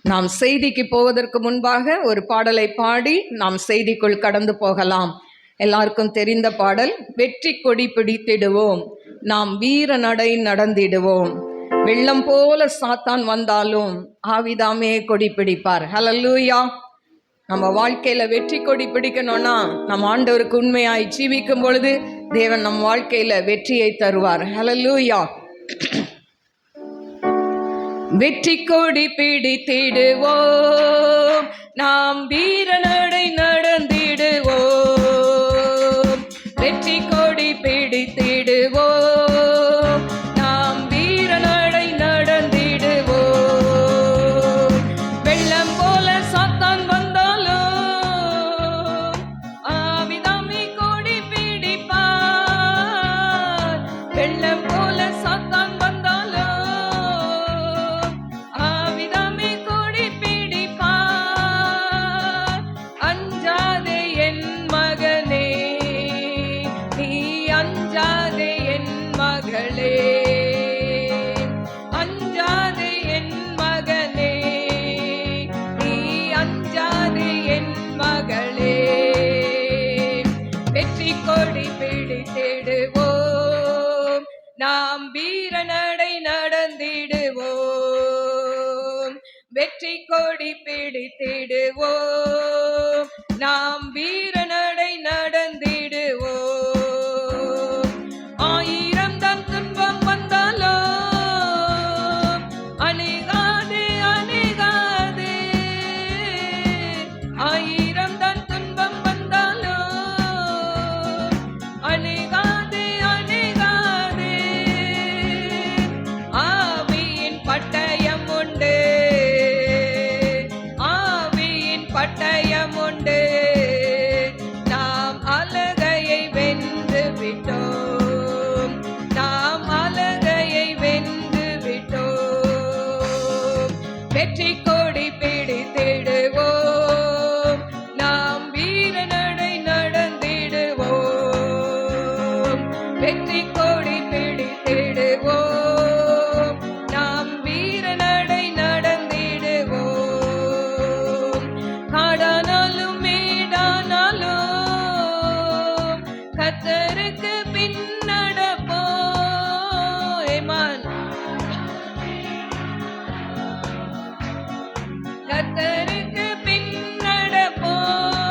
நாம் செய்திக்கு போவதற்கு முன்பாக ஒரு பாடலை பாடி நாம் செய்திக்குள் கடந்து போகலாம். எல்லாருக்கும் தெரிந்த பாடல், வெற்றி கொடி பிடித்திடுவோம், நாம் வீர நடை நடந்திடுவோம், வெள்ளம் போல சாத்தான் வந்தாலும் ஆவிதாமே கொடி பிடிப்பார். ஹல்லேலூயா. நம்ம வாழ்க்கையில வெற்றி கொடி பிடிக்கணும்னா நம்ம ஆண்டவருக்கு உண்மையாய் ஜீவிக்கும் பொழுது தேவன் நம் வாழ்க்கையில வெற்றியை தருவார். ஹல்லேலூயா. வெற்றி கொடி பிடித்திடுவோம், நாம் வீர நடை நடந்திடுவோம். வெற்றி கொடி பிடித்திடுவோம், நாம் வீர நடை நடந்திடுவோம். வெள்ளம் போல சாத்தான் வந்தாலும் ஆவிதாமே கொடி பிடிப்பார். வெள்ளம் போல சாத்தான் நாம் வீர நடை நடந்திடுவோம். வெற்றி கொடி பிடித்திடுவோம், நாம் வீர நடை நடந்திடுவோம். ஆயிரம் தான் துன்பம் வந்தாலும் அணுகாது அணுகாது. ஆயிரம் தான் துன்பம் வந்தாலும் அணுகாது. பட்டயம் உண்டு, ஆவியின் பட்டயம் உண்டு. நாம் அலகையை வென்று விட்டோம், நாம் அலகையை வென்று விட்டோம். வெற்றி கொடி பிடித்திடுவோம், நாம் வீர நடை நடந்திடுவோம். வெற்றி கொடி பிடித்திடுவோம், கர்த்தருக்கு பின் நடப்போம். கர்த்தருக்கு பின் நடப்போம்.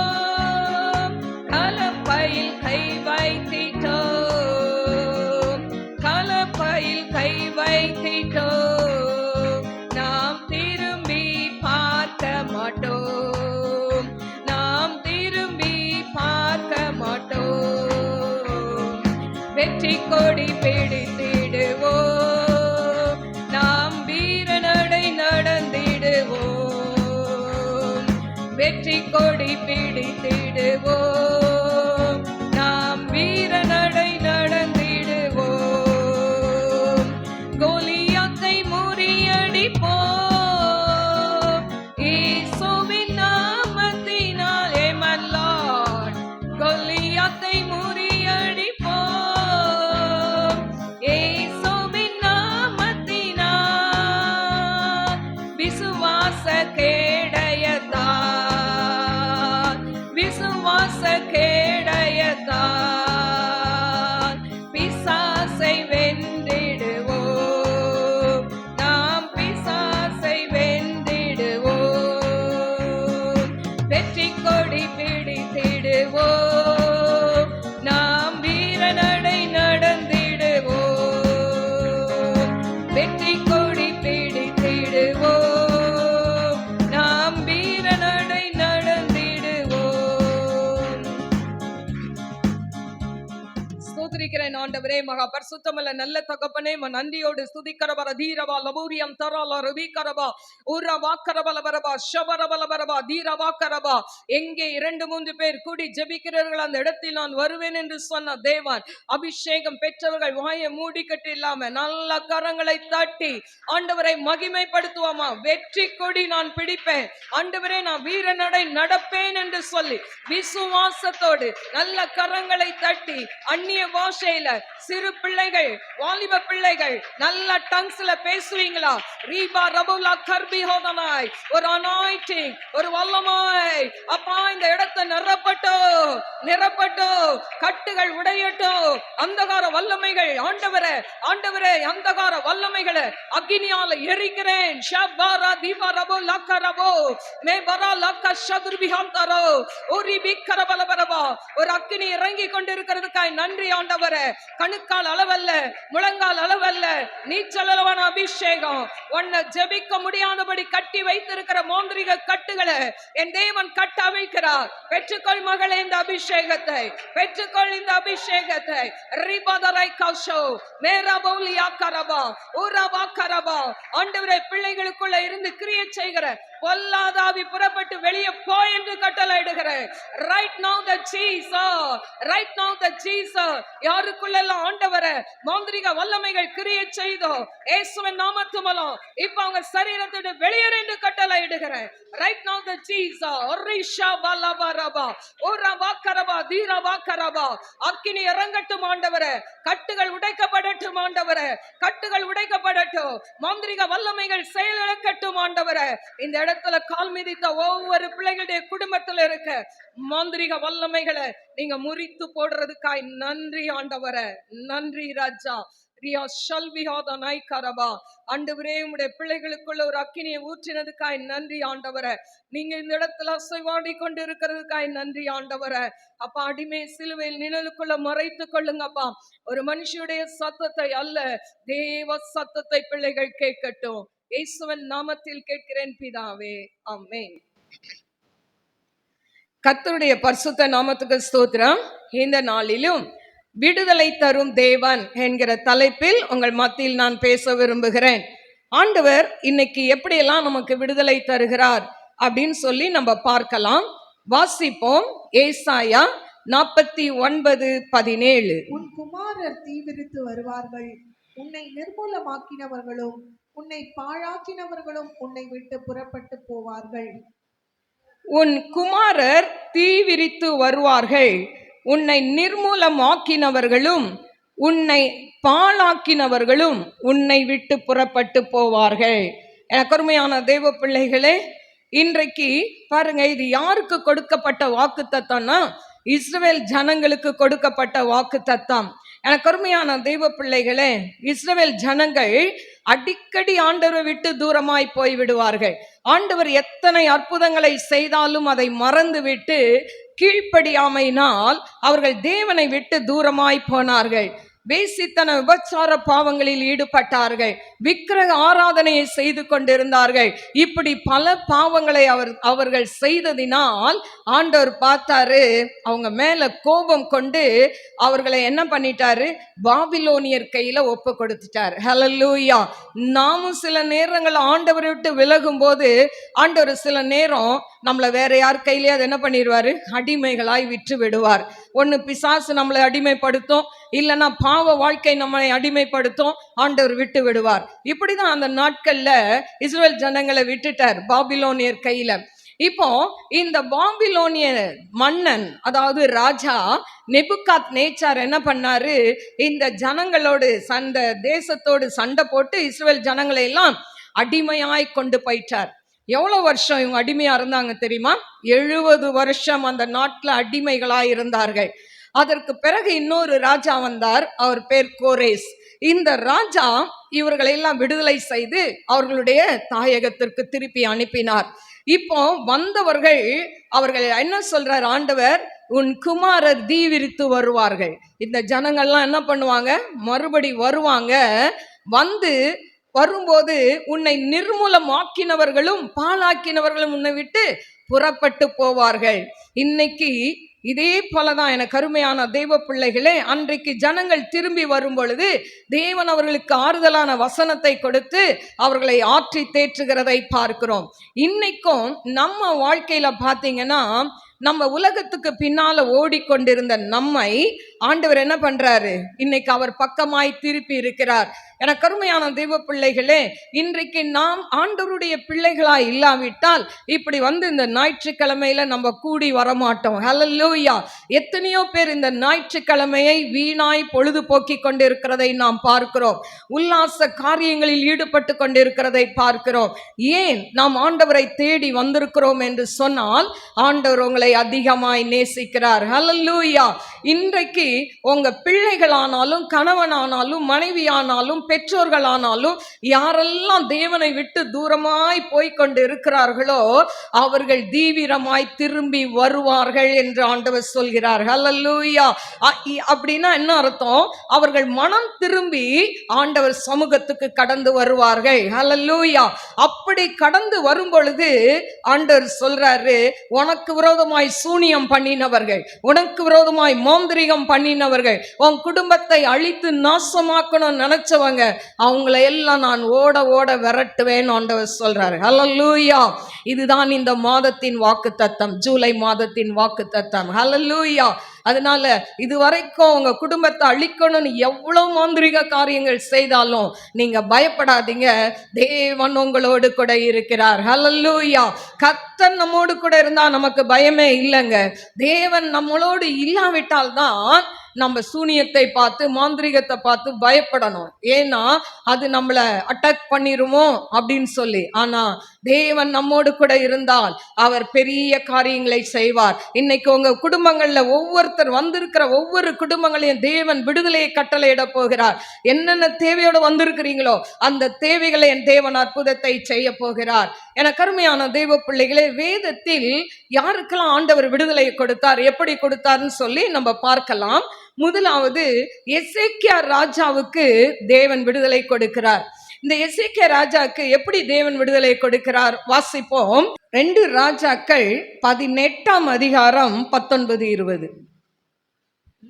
கலப்பையில் கை வைத்திட்டோம், கலப்பையில் கை வைத்திட்டோம். நாம் திரும்பி பார்க்க மாட்டோம், நாம் திரும்பி பார்க்க மாட்டோம். வெற்றி கொடி பிடித்திடுவோம், நாம் வீர நடை நடந்திடுவோம். வெற்றி கொடி பிடித்திடுவோம், நாம் வீர நடை நடந்திடுவோம். கோலியாத்தை முறியடிப்போம், இயேசுவின் நாமத்தினால். ஆமென் லார்ட். கோலியாத்தை பிசாசை வென்றிடுவோம், நாம் பிசாசை வென்றிடுவோம். வெற்றி கொடி பிடித்திடுவோம், நாம் வீர நடை நடந்திடுவோம். வெற்றி கொடி பிடித்திடுவோம், நாம் வீர நடை நடந்திடுவோம். ஸ்தோத்திரிக்கிறேன் ஆண்டவரே, மகா பரிசுத்தமுள்ள நல்ல தகப்பனே, நன்றியோடு ஸ்துதிக்கிறவர தீரவா லபூரியம் தராலா ரவிகரவா உரவா கரபலவரவா ஷபரபலவரவா தீரவா கரவா. எங்கே 2-3 பேர் கூடி ஜெபிக்கிறார்கள் அந்த இடத்தில் நான் வருவேன் என்று சொன்ன தேவன். அபிஷேகம் பெற்றவர்கள் வாயை மூடிக்கட்டு இல்லாம நல்ல கரங்களை தட்டி ஆண்டவரை மகிமைப்படுத்துவோமா. வெற்றி கொடி நான் பிடிப்பேன் ஆண்டவரே, நான் வீர நடை நடப்பேன் என்று சொல்லி விசுவாசத்தோடு நல்ல கரங்களை தட்டி அந்நிய பாஷையில சிறு பிள்ளைகள், வாலிப பிள்ளைகள் நல்ல டங்ஸ்ல பேசுவீங்களா? ரீபா ரபுலா கர்பி ஹோதனாய், ஒரு அனாயிட்டிங், ஒரு வல்லமாய் அப்பா இந்த இடத்தை நிரப்பட்டோ, கட்டுகள் உடையட்டோ, அந்தகார வல்லமைகள் ஆண்டவரே, ஆண்டவரே அந்தகார வல்லமைகளை அக்னியால எரிக்கிறேன். ஷபாரா தீபா ரபு லக்க ரபு மே பரா லக்க ஷதுர்பிஹாந்தரோ ஓரி பிக்கரபலபரபா. ஒரு அக்னி இறங்கி கொண்டிருக்கிறதுக்காய் நன்றி ஆண்டவரே. கணுக்கால் அளவல்ல, முழங்கால் அளவல்ல, நீச்சல் அளவான அபிஷேகம். உன்னை ஜெபிக்க முடியாதபடி கட்டி வைத்திருக்கிற மாந்திரிக கட்டுகளை என் தேவன் கட்ட அவிழ்க்கிறார். பெற்றுக்கொள் மகளே இந்த அபிஷேகத்தை, பெற்றுக்கொள் இந்த அபிஷேகத்தை. ரிபதரை கஷோ மேரா பௌலியா கரபா ஊரபா கரபா. ஆண்டவரே, பிள்ளைகளுக்குள்ள இருந்து கிரியை செய்கிற பொல்லாத ஆவி புறப்பட்டு வெளியே போ என்று கட்டளையிடுகிறேன். ரைட் நவ தி ஜீசஸ், ரைட் நவ தி ஜீசஸ். யாருக்குள்ள ஆண்டவரே மாந்திரிக வல்லமைகள் கிரியை செய்தோ இயேசுவின் நாமத்தினாலும் இப்ப அவங்க சரீரத்தோட வெளியேறு என்று கட்டளையிடுகிறேன். ரைட் நவ தி ஜீசஸ். ரிஷா பலபரபா ஊரபா கரபா தீரபா கரபா. அக்கினி இறங்கட்டும் ஆண்டவரே. கட்டுகள் உடைக்கப்படட்டும் ஆண்டவரே, கட்டுகள் உடைக்கப்படட்டும். மாந்திரிக வல்லமைகள் செயலிழக்கட்டும் ஆண்டவரே. இந்த இடத்துல கால் மிதித்த ஒவ்வொரு பிள்ளைகளுடைய குடும்பத்தில் இருக்க மாந்திரிக வல்லமைகளை நீங்க முறித்து போடுறதுக்காய் நன்றி ஆண்டவரே, நன்றி ராஜா. ஆண்டவரே, உம்முடைய பிள்ளைகளுக்குள்ள ஒரு அக்கினியை ஊற்றினதுக்காய் நன்றி ஆண்டவரே. நீங்க இந்த இடத்துல அசைவாடி கொண்டு இருக்கிறதுக்காய் நன்றி ஆண்டவரே. அப்பா, அடிமை சிலுவையில் நிழலுக்குள்ள மறைத்து கொள்ளுங்கப்பா. ஒரு மனுஷனுடைய சத்தத்தை அல்ல, தேவ சத்தத்தை பிள்ளைகள் கேட்கட்டும். இயேசுவின் நாமத்தில் கேட்கிறேன் பிதாவே, ஆமென். கர்த்தருடைய பரிசுத்த நாமத்துக்கு ஸ்தோத்திரம். இந்த நாளிலும் விடுதலை தரும் தேவன் என்கிற தலைப்பில் உங்கள் மத்தியில் நான் பேச விரும்புகிறேன். ஆண்டவர் இன்னைக்கு எப்படியெல்லாம் நமக்கு விடுதலை தருகிறார் அப்படின்னு சொல்லி நம்ம பார்க்கலாம். வாசிப்போம். ஏசாயா 49:17. உன் குமாரர் தீவிரித்து வருவார்கள், உன்னை நிர்மூலமாக்கினவர்களும் உன்னை பாழாக்கினவர்களும் உன்னை விட்டு புறப்பட்டு போவார்கள். உன் குமாரர் தீவிரித்து வருவார்கள், உன்னை நிர்மூலமாக்கினவர்களும் உன்னை பாழாக்கினவர்களும் உன்னை விட்டு புறப்பட்டு போவார்கள். எனக்கு அருமையான தேவ பிள்ளைகளே, இன்றைக்கு பாருங்க, இது யாருக்கு கொடுக்கப்பட்ட வாக்கு தத்தம்னா இஸ்ரவேல் ஜனங்களுக்கு கொடுக்கப்பட்ட வாக்கு தத்தம். எனக்கு அருமையான தெய்வ பிள்ளைகளே, இஸ்ரவேல் ஜனங்கள் அடிக்கடி ஆண்டவரை விட்டு தூரமாய் போய் விடுவார்கள். ஆண்டவர் எத்தனை அற்புதங்களை செய்தாலும் அதை மறந்து விட்டு கீழ்ப்படியாமையினால் அவர்கள் தேவனை விட்டு தூரமாய் போனார்கள். வேசித்தன விபச்சார பாவங்களில் ஈடுபட்டார்கள், விக்கிரக ஆராதனையை செய்து கொண்டிருந்தார்கள். இப்படி பல பாவங்களை அவர்கள் செய்ததினால் ஆண்டவர் பார்த்தாரு, அவங்க மேல கோபம் கொண்டு அவர்களை என்ன பண்ணிட்டாரு, பாபிலோனியர் கையில ஒப்பு கொடுத்துட்டார். ஹல்லேலூயா. நாமும் சில நேரங்கள் ஆண்டவரை விட்டு விலகும் போது ஆண்டவர் சில நேரம் நம்மளை வேற யார் கையிலேயே அதை என்ன பண்ணிடுவாரு, அடிமைகளாய் விற்று விடுவார். ஒன்று பிசாசு நம்மளை அடிமைப்படுத்தும், இல்லைன்னா பாவ வாழ்க்கை நம்மளை அடிமைப்படுத்தும், ஆண்டவர் விட்டு விடுவார். இப்படிதான் அந்த நாட்கள்ல இஸ்ரவேல் ஜனங்களை விட்டுட்டார் பாபிலோனியர் கையில. இப்போ இந்த பாபிலோனிய மன்னன், அதாவது ராஜா நெபுகாத் நேச்சார் என்ன பண்ணாரு, இந்த ஜனங்களோடு தேசத்தோடு சண்டை போட்டு இஸ்ரவேல் ஜனங்களை எல்லாம் அடிமையாய் கொண்டு போயிட்டார். எவ்வளவு வருஷம் இவங்க அடிமையா இருந்தாங்க தெரியுமா? 70 வருஷம் அந்த நாட்டுல அடிமைகளாய் இருந்தார்கள். அதற்கு பிறகு இன்னொரு ராஜா வந்தார், அவர் பேர் கோரேஸ். இந்த ராஜா இவர்களை எல்லாம் விடுதலை செய்து அவர்களுடைய தாயகத்திற்கு திருப்பி அனுப்பினார். இப்போ வந்தவர்கள் அவர்கள் என்ன சொல்றார் ஆண்டவர், உன் குமாரர் தீவிரித்து வருவார்கள். இந்த ஜனங்கள்லாம் என்ன பண்ணுவாங்க, மறுபடி வருவாங்க. வரும்போது உன்னை நிர்மூலமாக்கினவர்களும் பாழாக்கினவர்களும் உன்னை விட்டு புறப்பட்டு போவார்கள். இன்னைக்கு இதே போலதான் எனக்கு அருமையான தெய்வ பிள்ளைகளே, அன்றைக்கு ஜனங்கள் திரும்பி வரும் பொழுது தேவன் அவர்களுக்கு ஆறுதலான வசனத்தை கொடுத்து அவர்களை ஆற்றி தேற்றுகிறதை பார்க்கிறோம். இன்னைக்கும் நம்ம வாழ்க்கையில பார்த்தீங்கன்னா, நம்ம உலகத்துக்கு பின்னால ஓடிக்கொண்டிருந்த நம்மை ஆண்டவர் என்ன பண்றாரு, இன்னைக்கு அவர் பக்கமாய் திருப்பி இருக்கிறார். எனக்கு அருமையான தெய்வ பிள்ளைகளே, இன்றைக்கு நாம் ஆண்டவருடைய பிள்ளைகளாய் இல்லாவிட்டால் இப்படி இந்த ஞாயிற்றுக்கிழமையில நம்ம கூடி வரமாட்டோம். ஹல்லேலூயா. எத்தனையோ பேர் இந்த ஞாயிற்றுக்கிழமையை வீணாய் பொழுதுபோக்கி கொண்டிருக்கிறதை நாம் பார்க்கிறோம். உல்லாச காரியங்களில் ஈடுபட்டு கொண்டிருக்கிறதை பார்க்கிறோம். ஏன் நாம் ஆண்டவரை தேடி வந்திருக்கிறோம் என்று சொன்னால், ஆண்டவர் உங்களை அதிகமாய் நேசிக்கிறார். ஹல்லேலூயா. இன்றைக்கு உங்க பிள்ளைகளானாலும், கணவனானாலும், மனைவியானாலும், பெற்றோர்களானாலும், யாரெல்லாம் தேவனை விட்டு தூரமாய் போய்கொண்டு இருக்கிறார்களோ அவர்கள் தீவிரமாய் திரும்பி வருவார்கள் என்று ஆண்டவர் சொல்கிறார். ஹல்லேலூயா. அப்படின்னா என்ன அர்த்தம்? அவர்கள் மனம் திரும்பி ஆண்டவர் சமூகத்துக்கு கடந்து வருவார்கள். ஹல்லேலூயா. அப்படி கடந்து வரும் பொழுது ஆண்டவர் சொல்றாரு, உனக்கு விரோதமாய் சூனியம் பண்ணினவர்கள், உனக்கு விரோதமாய் மாந்திரிகம் பண்ணினவர்கள், உன் குடும்பத்தை அழித்து நாசமாக்கணும் நினைச்சவங்க, அவங்களை எல்லாம் நான் ஓட ஓட விரட்டுவேன் ஆண்டவர் சொல்றாரு. ஹல்லேலூயா. இதுதான் இந்த மாதத்தின் வாக்குத்தத்தம், ஜூலை மாதத்தின் வாக்குத்தத்தம். ஹல்லேலூயா. அதனால இதுவரைக்கும் உங்க குடும்பத்தை அழிக்கணும்னு எவ்வளவு மாந்திரிக காரியங்கள் செய்தாலும் நீங்க பயப்படாதீங்க, தேவன் உங்களோடு கூட இருக்கிறார். ஹல்லேலூயா. கர்த்தர் நம்மோடு கூட இருந்தா நமக்கு பயமே இல்லைங்க. தேவன் நம்மளோடு இல்லாவிட்டால் தான் நம்ம சூனியத்தை பார்த்து, மாந்திரிகத்தை பார்த்து பயப்படணும். ஏன்னா அது நம்மளை அட்டாக் பண்ணிருமோ அப்படின்னு சொல்லி. ஆனா தேவன் நம்மோடு கூட இருந்தால் அவர் பெரிய காரியங்களை செய்வார். இன்னைக்கு உங்க குடும்பங்கள்ல ஒவ்வொருத்தர் வந்திருக்கிற ஒவ்வொரு குடும்பங்களையும் தேவன் விடுதலையை கட்டளையிட போகிறார். என்னென்ன தேவையோடு வந்திருக்கிறீங்களோ அந்த தேவைகளை என் தேவன் அற்புதத்தை செய்ய போகிறார். எனக்கு அருமையான தெய்வ பிள்ளைகளே, வேதத்தில் யாருக்கெல்லாம் ஆண்டவர் விடுதலை கொடுத்தார், எப்படி கொடுத்தார்னு சொல்லி நம்ம பார்க்கலாம். முதலாவது எசேக்கியா ராஜாவுக்கு தேவன் விடுதலை கொடுக்கிறார். இந்த எசேக்கியா ராஜாவுக்கு எப்படி தேவன் விடுதலை கொடுக்கிறார் வாசிப்போம். 2 ராஜாக்கள் 18ஆம் அதிகாரம் 19-20.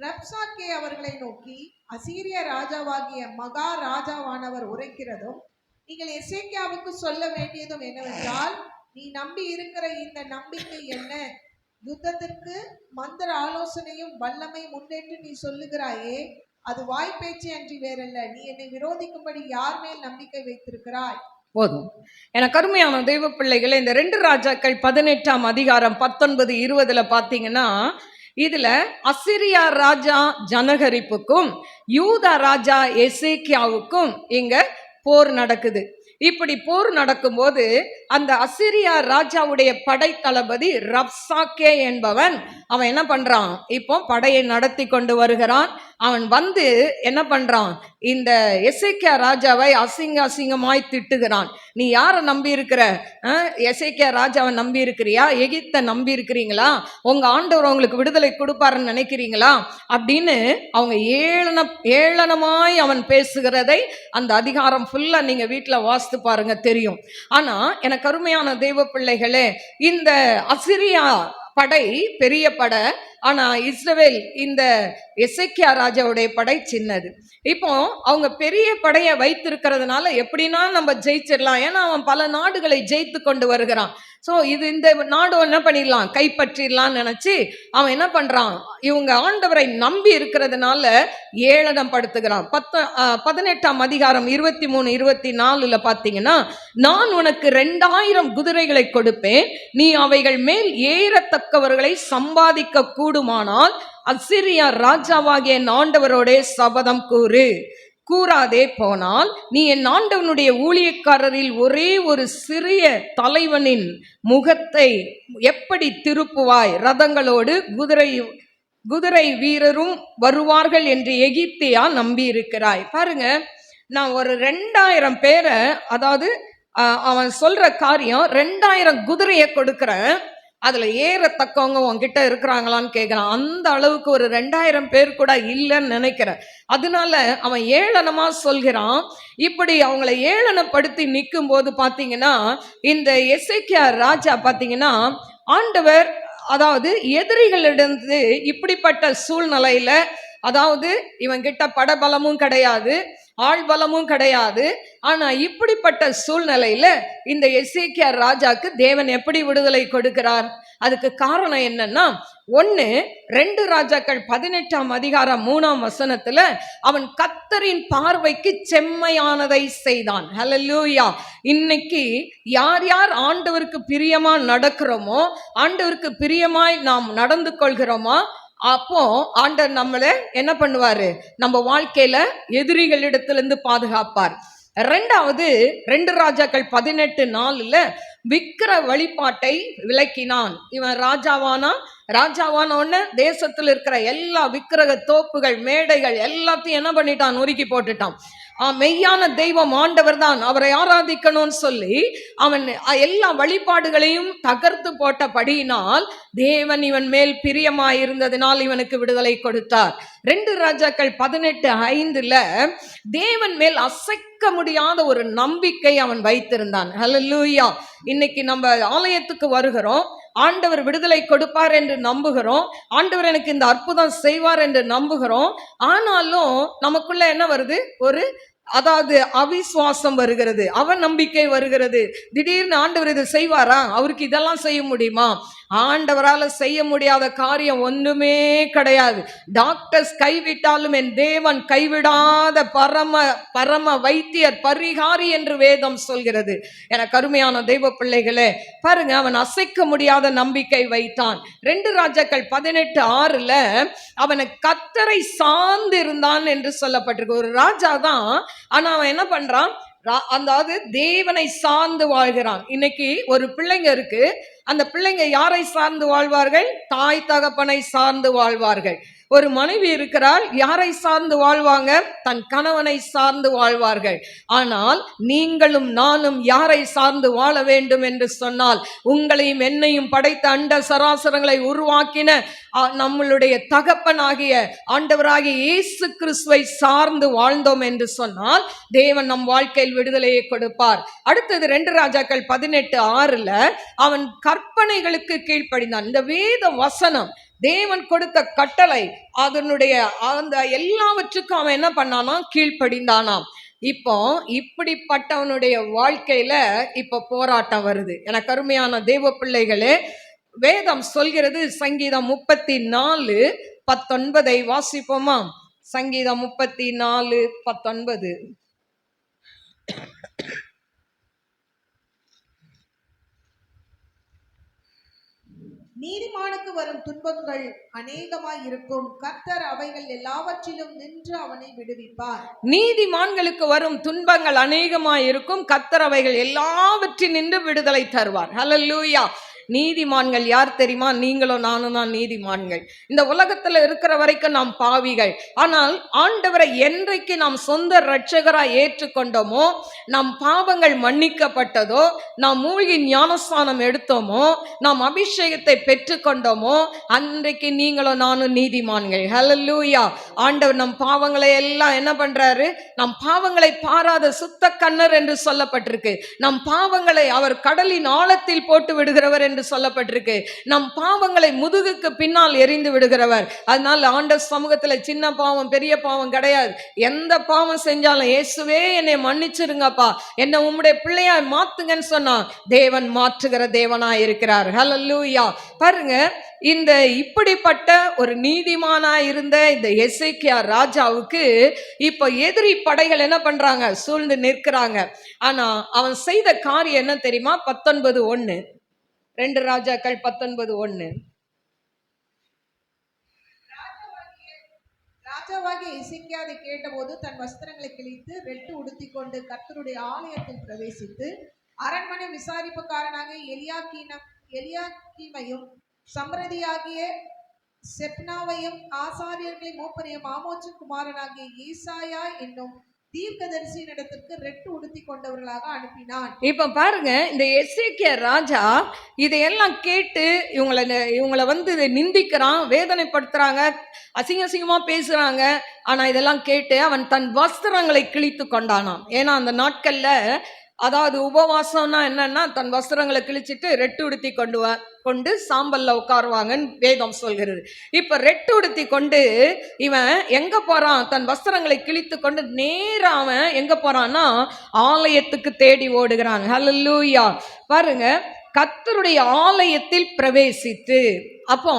ரப்சாக்கே அவர்களை நோக்கி, அசீரிய ராஜாவாகிய மகா ராஜாவானவர் உரைக்கிறதும் நீங்கள் எசேக்கியாவுக்கு சொல்ல வேண்டியதும் என்னவென்றால், நீ நம்பி இருக்கிற இந்த நம்பிக்கை என்ன? யுத்தத்திற்கு மந்திர ஆலோசனையும் வல்லமை முன்னேற்று நீ சொல்லுகிறாயே, அது வாய்ப்பேச்சு அன்றி வேறல்ல. நீ என்னை விரோதிக்கும்படி யார் மேல் நம்பிக்கை வைத்திருக்கிறாய்? போதும். எனக்கு அருமையான தெய்வ பிள்ளைகளை, இந்த 2 ராஜாக்கள் 18ஆம் அதிகாரம் 19-20 பார்த்தீங்கன்னா, இதுல அசிரியா ராஜா ஜனகரிப்புக்கும் யூதா ராஜா எசேக்கியாவுக்கும் இங்க போர் நடக்குது. இப்படி போர் நடக்கும்போது அந்த அசிரியா ராஜாவுடைய படை தளபதி ரப்சாக்கே என்பவன் அவன் என்ன பண்றான், இப்போ படையை நடத்தி கொண்டு வருகிறான். அவன் என்ன பண்றான், இந்த எசேக்கியா ராஜாவை அசிங்கமாய் திட்டுகிறான். நீ யாரை நம்பி இருக்கிற? எசேக்கியா ராஜாவை நம்பி இருக்கிறியா? எகிப்தை நம்பி இருக்கிறீங்களா? உங்க ஆண்டவர் உங்களுக்கு விடுதலை கொடுப்பாருன்னு நினைக்கிறீங்களா? அப்படின்னு அவங்க ஏளனமாய் அவன் பேசுகிறதை அந்த அதிகாரம் ஃபுல்லா நீங்க வீட்டுல வாசித்து பாருங்க, தெரியும். ஆனா எனக்கு அருமையான தெய்வ பிள்ளைகளே, இந்த அசிரியா படை பெரிய படை, ஆனா இஸ்ரவேல் இந்த எசேக்கியா ராஜாவுடைய படை சின்னது. இப்போ அவங்க பெரிய படையை வைத்திருக்கிறதுனால எப்படின்னா நம்ம ஜெயிச்சிடலாம். ஏன்னா அவன் பல நாடுகளை ஜெயித்து கொண்டு வருகிறான். ஸோ இந்த நாடு என்ன பண்ணிடலாம், கைப்பற்றிடலாம் நினைச்சு அவன் என்ன பண்றான், இவங்க ஆண்டவரை நம்பி இருக்கிறதுனால ஏளனம் படுத்துகிறான். 18ஆம் அதிகாரம் 23-24 பார்த்தீங்கன்னா, நான் உனக்கு 2000 குதிரைகளை கொடுப்பேன், நீ அவைகள் மேல் ஏறத்தக்கவர்களை சம்பாதிக்க கூடுமானால் அசிரியா ராஜாவாகிய என் ஆண்டவரோடே சபதம் கூறாதே போனால் நீ என் ஆண்டவனுடைய ஊழியக்காரரில் ஒரே ஒரு சிறிய தலைவனின் முகத்தை எப்படி திருப்புவாய்? ரதங்களோடு குதிரை வீரரும் வருவார்கள் என்று எகிப்தியா நம்பி இருக்கிறாய். பாருங்க, நான் ஒரு 2000 பேரை, அதாவது அவன் சொல்ற காரியம், 2000 குதிரையை கொடுக்கிறேன், அதுல ஏறத்தக்கவங்க உங்ககிட்ட இருக்கிறாங்களான்னு கேட்கிறான். அந்த அளவுக்கு ஒரு 2000 பேர் கூட இல்லைன்னு நினைக்கிறேன். அதனால அவன் ஏளனமா சொல்கிறான். இப்படி அவங்களை ஏளனப்படுத்தி நிற்கும் போது பாத்தீங்கன்னா, இந்த எசேக்கியா ராஜா பாத்தீங்கன்னா, ஆண்டவர் அதாவது எதிரிகளிடந்து இப்படிப்பட்ட சூழ்நிலையில, அதாவது இவன் கிட்ட படபலமும் கிடையாது, ஆள் பலமும் கிடையாது. ஆனா இப்படிப்பட்ட சூழ்நிலையில இந்த எசேக்கியா ராஜாக்கு தேவன் எப்படி விடுதலை கொடுக்கிறார்? அதுக்கு காரணம் என்னன்னா, 2 ராஜாக்கள் 18ஆம் அதிகாரம் 3ஆம் வசனத்துல அவன் கர்த்தரின் பார்வைக்கு செம்மையானதை செய்தான். ஹல்லேலூயா. இன்னைக்கு யார் யார் ஆண்டவருக்கு பிரியமா நடக்கிறோமோ, ஆண்டவருக்கு பிரியமாய் நாம் நடந்து கொள்கிறோமோ, அப்போ ஆண்டவர் நம்மள என்ன பண்ணுவாரு? நம்ம வாழ்க்கையில எதிரிகளிடத்திலிருந்து பாதுகாப்பார். 2 ராஜாக்கள் 18:4 விக்கிர வழிபாட்டை விலக்கினான். இவன் ராஜாவான உடனே தேசத்தில் இருக்கிற எல்லா விக்கிரக தோப்புகள், மேடைகள் எல்லாத்தையும் என்ன பண்ணிட்டான்? நொறுக்கி போட்டுட்டான். மெய்யான தெய்வம் ஆண்டவர் தான், அவரை ஆராதிக்கணும்னு சொல்லி அவன் எல்லா வழிபாடுகளையும் தகர்த்து போட்டபடியினால் தேவன் இவன் மேல் பிரியமாய் இருந்ததினால் இவனுக்கு விடுதலை கொடுத்தார். 2 ராஜாக்கள் 18:5 தேவன் மேல் அசைக்க முடியாத ஒரு நம்பிக்கை அவன் வைத்திருந்தான். ஹல்லேலூயா. இன்னைக்கு நம்ம ஆலயத்துக்கு வருகிறோம், ஆண்டவர் விடுதலை கொடுப்பார் என்று நம்புகிறோம், ஆண்டவர் எனக்கு இந்த அற்புதம் செய்வார் என்று நம்புகிறோம். ஆனாலும் நமக்குள்ள என்ன வருது? அதாவது அவிசுவாசம் வருகிறது, அவநம்பிக்கை வருகிறது. திடீர்னு ஆண்டவர் இதை செய்வாரா? அவருக்கு இதெல்லாம் செய்ய முடியுமா? ஆண்டவரால் செய்ய முடியாத காரியம் ஒன்றுமே கிடையாது. டாக்டர்ஸ் கைவிட்டாலும் என் தேவன் கைவிடாத பரம வைத்தியர், பரிகாரி என்று வேதம் சொல்கிறது. எனக்கு அருமையான தெய்வ பிள்ளைகளே, பாருங்க, அவன் அசைக்க முடியாத நம்பிக்கை வைத்தான். 2 ராஜாக்கள் 18:6 அவனை கர்த்தரை சார்ந்து இருந்தான் என்று சொல்லப்பட்டிருக்கு. ஒரு ராஜா தான், ஆனா அவன் என்ன பண்றான்? அதாவது தேவனை சார்ந்து வாழ்கிறான். இன்னைக்கு ஒரு பிள்ளைங்க இருக்கு, அந்த பிள்ளைங்க யாரை சார்ந்து வாழ்வார்கள்? தாய் தகப்பனை சார்ந்து வாழ்வார்கள். ஒரு மனைவி இருக்கிறாள், யாரை சார்ந்து வாழ்வாங்க? தன் கணவனை சார்ந்து வாழ்வார்கள். ஆனால் நீங்களும் நானும் யாரை சார்ந்து வாழ வேண்டும் என்று சொன்னால், உங்களையும் என்னையும் படைத்த அண்ட சராசரங்களை உருவாக்கின நம்மளுடைய தகப்பனாகிய ஆண்டவராகிய இயேசு கிறிஸ்துவை சார்ந்து வாழ்ந்தோம் என்று சொன்னால் தேவன் நம் வாழ்க்கையில் விடுதலையை கொடுப்பார். அடுத்தது 2 ராஜாக்கள் 18:6 அவன் கற்பனைகளுக்கு கீழ்ப்படிந்தான். இந்த வேத வசனம், தேவன் கொடுத்த கட்டளை, அதனுடைய அந்த எல்லாவற்றுக்கும் அவன் என்ன பண்ணானா? கீழ்ப்படிந்தானாம். இப்போ இப்படிப்பட்டவனுடைய வாழ்க்கையில இப்போ போராட்டம் வருது. எனக்கு அருமையான தேவ பிள்ளைகளே, வேதம் சொல்கிறது, சங்கீதம் 34:19 வாசிப்போமா? சங்கீதம் 34:19. நீதிமானுக்கு வரும் துன்பங்கள் அநேகமாய் இருக்கும், கர்த்தர் அவைகள் எல்லாவற்றிலும் நின்று அவனை விடுவிப்பார். நீதிமான்களுக்கு வரும் துன்பங்கள் அநேகமாய் இருக்கும், கர்த்தர் அவைகள் எல்லாவற்றில் நின்று விடுதலை தருவார். ஹல்லேலூயா. நீதிமான்கள் யார் தெரியுமா? நீங்களும் நானும் தான் நீதிமான்கள். இந்த உலகத்துல இருக்கிற வரைக்கும் நாம் பாவிகள். ஆனால் ஆண்டவரை என்றைக்கு நாம் சொந்த இரட்சகராய் ஏற்றுக்கொண்டோமோ, நம் பாவங்கள் மன்னிக்கப்பட்டதோ, நாம் மூழ்கி ஞானஸ்நானம் எடுத்தோமோ, நாம் அபிஷேகத்தை பெற்றுக்கொண்டோமோ, அன்றைக்கு நீங்களும் நானும் நீதிமான்கள். ஹல்லேலூயா. ஆண்டவர் நம் பாவங்களை எல்லாம் என்ன பண்றாரு? நம் பாவங்களை பாராத சுத்த கண்ணர் என்று சொல்லப்பட்டிருக்கு. நம் பாவங்களை அவர் கடலின் ஆழத்தில் போட்டு விடுகிறவர் என்று சொல்லப்பட்டிருக்கு. நம் பாவங்களை முதுகுக்கு பின்னால் எறிந்து விடுகிறவர். அதனால ஆண்டவர் சமூகத்துல சின்ன பாவம் பெரிய பாவம் கிடையாது. எந்த பாவம் செஞ்சாலும் இயேசுவே என்னை மன்னிச்சிருங்கப்பா, என்னை உம்முடைய பிள்ளையாய் மாத்துங்கன்னு சொன்னா தேவன் மாற்றுகிற தேவனாய் இருக்கிறார். ஹல்லேலூயா. பாருங்க, இந்த இப்படிப்பட்ட ஒரு நீதிமானா இருந்த இந்த எசேக்கியா ராஜாவுக்கு இப்ப எதிரி படைகள் என்ன பண்றாங்க? சூழ்ந்து நிற்கிறாங்க. ஆனா அவன் செய்த காரியம் என்ன தெரியுமா? 19:1, 2 ராஜாக்கள் 19:1. ராஜாவாகிய எசேக்கியா அதை கேட்டபோது தன் வஸ்திரங்களை கிழித்து ரெட்டு உடுத்திக் கொண்டு கர்த்தருடைய ஆலயத்தில் பிரவேசித்து அரண்மனை விசாரிப்புக்காரனாக எலியாக்கீமையும் சம்ரதியாகிய செப்னாவையும் ஆசாரியர்களின் மூப்பரையும் ஆமோச்சின் குமாரனாகிய ஈசாயா என்னும் தீர்க்கதரிசியின் இடத்திற்கு ரெட்டு உடுத்தி கொண்டவர்களாக அனுப்பினான். இப்ப பாருங்க, இந்த எசேக்கியா ராஜா இதையெல்லாம் கேட்டு இவங்களை நிந்திக்கிறான், வேதனைப்படுத்துறாங்க, அசிங்கமா பேசுறாங்க. ஆனா இதெல்லாம் கேட்டு அவன் தன் வஸ்திரங்களை கிழித்து கொண்டானாம். ஏன்னா அந்த நாட்கள்ல அதாவது உபவாசம்னா என்னன்னா, தன் வஸ்திரங்களை கிழிச்சிட்டு ரெட்டு உடுத்தி கொண்டு சாம்பல்ல உட்காருவாங்கன்னு வேதம் சொல்கிறது. இப்ப ரெட்டு உடுத்தி கொண்டு இவன் எங்க போறான்? தன் வஸ்திரங்களை கிழித்து கொண்டு நேரா அவன் எங்க போறான்னா ஆலயத்துக்கு தேடி ஓடுகிறான். ஹல்லேலூயா. பாருங்க, கர்த்தருடைய ஆலயத்தில் பிரவேசித்து, அப்போ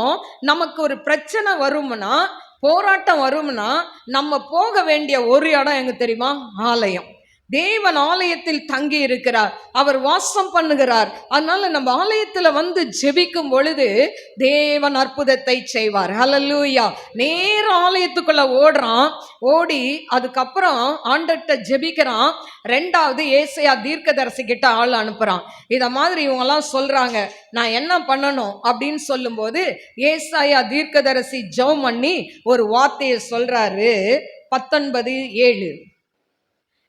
நமக்கு ஒரு பிரச்சனை வரும்னா, போராட்டம் வரும்னா, நம்ம போக வேண்டிய ஒரு இடம் எங்க தெரியுமா? ஆலயம். தேவன் ஆலயத்தில் தங்கி இருக்கிறார், அவர் வாசம் பண்ணுகிறார். அதனால நம்ம ஆலயத்துல வந்து ஜெபிக்கும் பொழுது தேவன் அற்புதத்தை செய்வார். ஹல்லேலூயா. நேர ஆலயத்துக்குள்ள ஓடுறான். ஓடி அதுக்கப்புறம் ஆண்டவர்ட்ட ஜெபிக்கிறான். ரெண்டாவது ஏசாயா தீர்க்கதரிசி கிட்ட ஆள் அனுப்புறான். இத மாதிரி இவங்கெல்லாம் சொல்றாங்க, நான் என்ன பண்ணணும் அப்படின்னு சொல்லும்போது ஏசாயா தீர்க்கதரிசி ஜெபம் பண்ணி ஒரு வார்த்தையை சொல்றாரு. 19:7.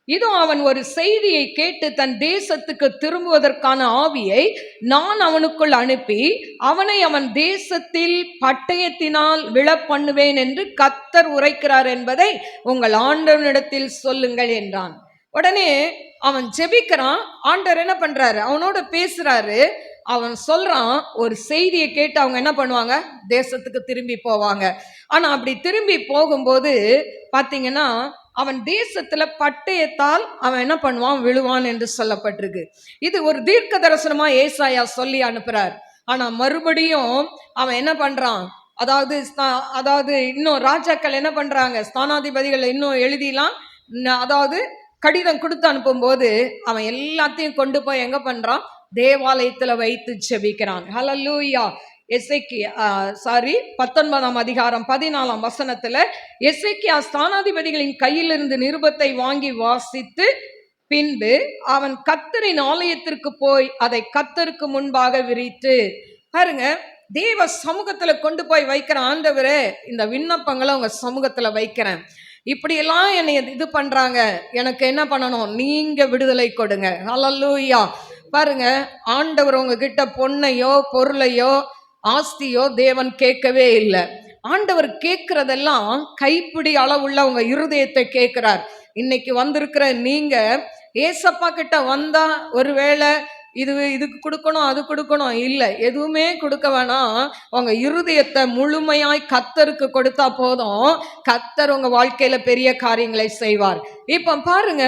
இதோ அவன் ஒரு செய்தியை கேட்டு தன் தேசத்துக்கு திரும்புவதற்கான ஆவியை நான் அவனுக்குள் அனுப்பி அவனை அவன் தேசத்தில் பட்டயத்தினால் விழப்பண்ணுவேன் என்று கர்த்தர் உரைக்கிறார் என்பதை உங்கள் ஆண்டவனிடத்தில் சொல்லுங்கள் என்றான். உடனே அவன் ஜெபிக்கிறான். ஆண்டவர் என்ன பண்றாரு? அவனோட பேசுறாரு. அவன் சொல்றான், ஒரு செய்தியை கேட்டு அவங்க என்ன பண்ணுவாங்க? தேசத்துக்கு திரும்பி போவாங்க. ஆனா அப்படி திரும்பி போகும்போது பாத்தீங்கன்னா, அவன் தேசத்துல பட்டயத்தால் அவன் என்ன பண்ணுவான்? விழுவான் என்று சொல்லப்பட்டிருக்கு. இது ஒரு தீர்க்க தரிசனமா ஏசாயா சொல்லி அனுப்புறார். ஆனா மறுபடியும் அவன் என்ன பண்றான்? அதாவது இன்னும் ராஜாக்கள் என்ன பண்றாங்க? ஸ்தானாதிபதிகள் இன்னும் எழுதிலாம், அதாவது கடிதம் கொடுத்து அனுப்பும் போது அவன் எல்லாத்தையும் கொண்டு போய் எங்க பண்றான்? தேவாலயத்துல வைத்து ஜெபிக்கிறான். ஹல்லேலூயா. 19ஆம் அதிகாரம் 14ஆம் வசனத்துல எசேக்கியா ஸ்தானாதிபதிகளின் கையிலிருந்து நிருபத்தை வாங்கி வாசித்து பின்பு அவன் கர்த்தரின் ஆலயத்திற்கு போய் அதை கர்த்தருக்கு முன்பாக விரித்து, பாருங்க, தேவ சமூகத்துல கொண்டு போய் வைக்கிற. ஆண்டவரே, இந்த விண்ணப்பங்களை உங்க சமூகத்துல வைக்கிறேன். இப்படியெல்லாம் என்னை இது பண்றாங்க, எனக்கு என்ன பண்ணணும்? நீங்க விடுதலை கொடுங்க. ஹல்லேலூயா. பாருங்க, ஆண்டவர் உங்ககிட்ட பொன்னையோ பொருளையோ ஆஸ்தியோ தேவன் கேட்கவே இல்லை. ஆண்டவர் கேட்கிறதெல்லாம் கைப்பிடி அளவுள்ள உங்க இருதயத்தை கேட்கிறார். இன்னைக்கு வந்திருக்கிற நீங்க ஏசப்பா கிட்ட வந்தா ஒருவேளை இதுக்கு கொடுக்கணும் அது கொடுக்கணும் இல்லை, எதுவுமே கொடுக்க வேணாம். உங்க இருதயத்தை முழுமையாய் கர்த்தருக்கு கொடுத்தா போதும், கர்த்தர் உங்க வாழ்க்கையில பெரிய காரியங்களை செய்வார். இப்ப பாருங்க,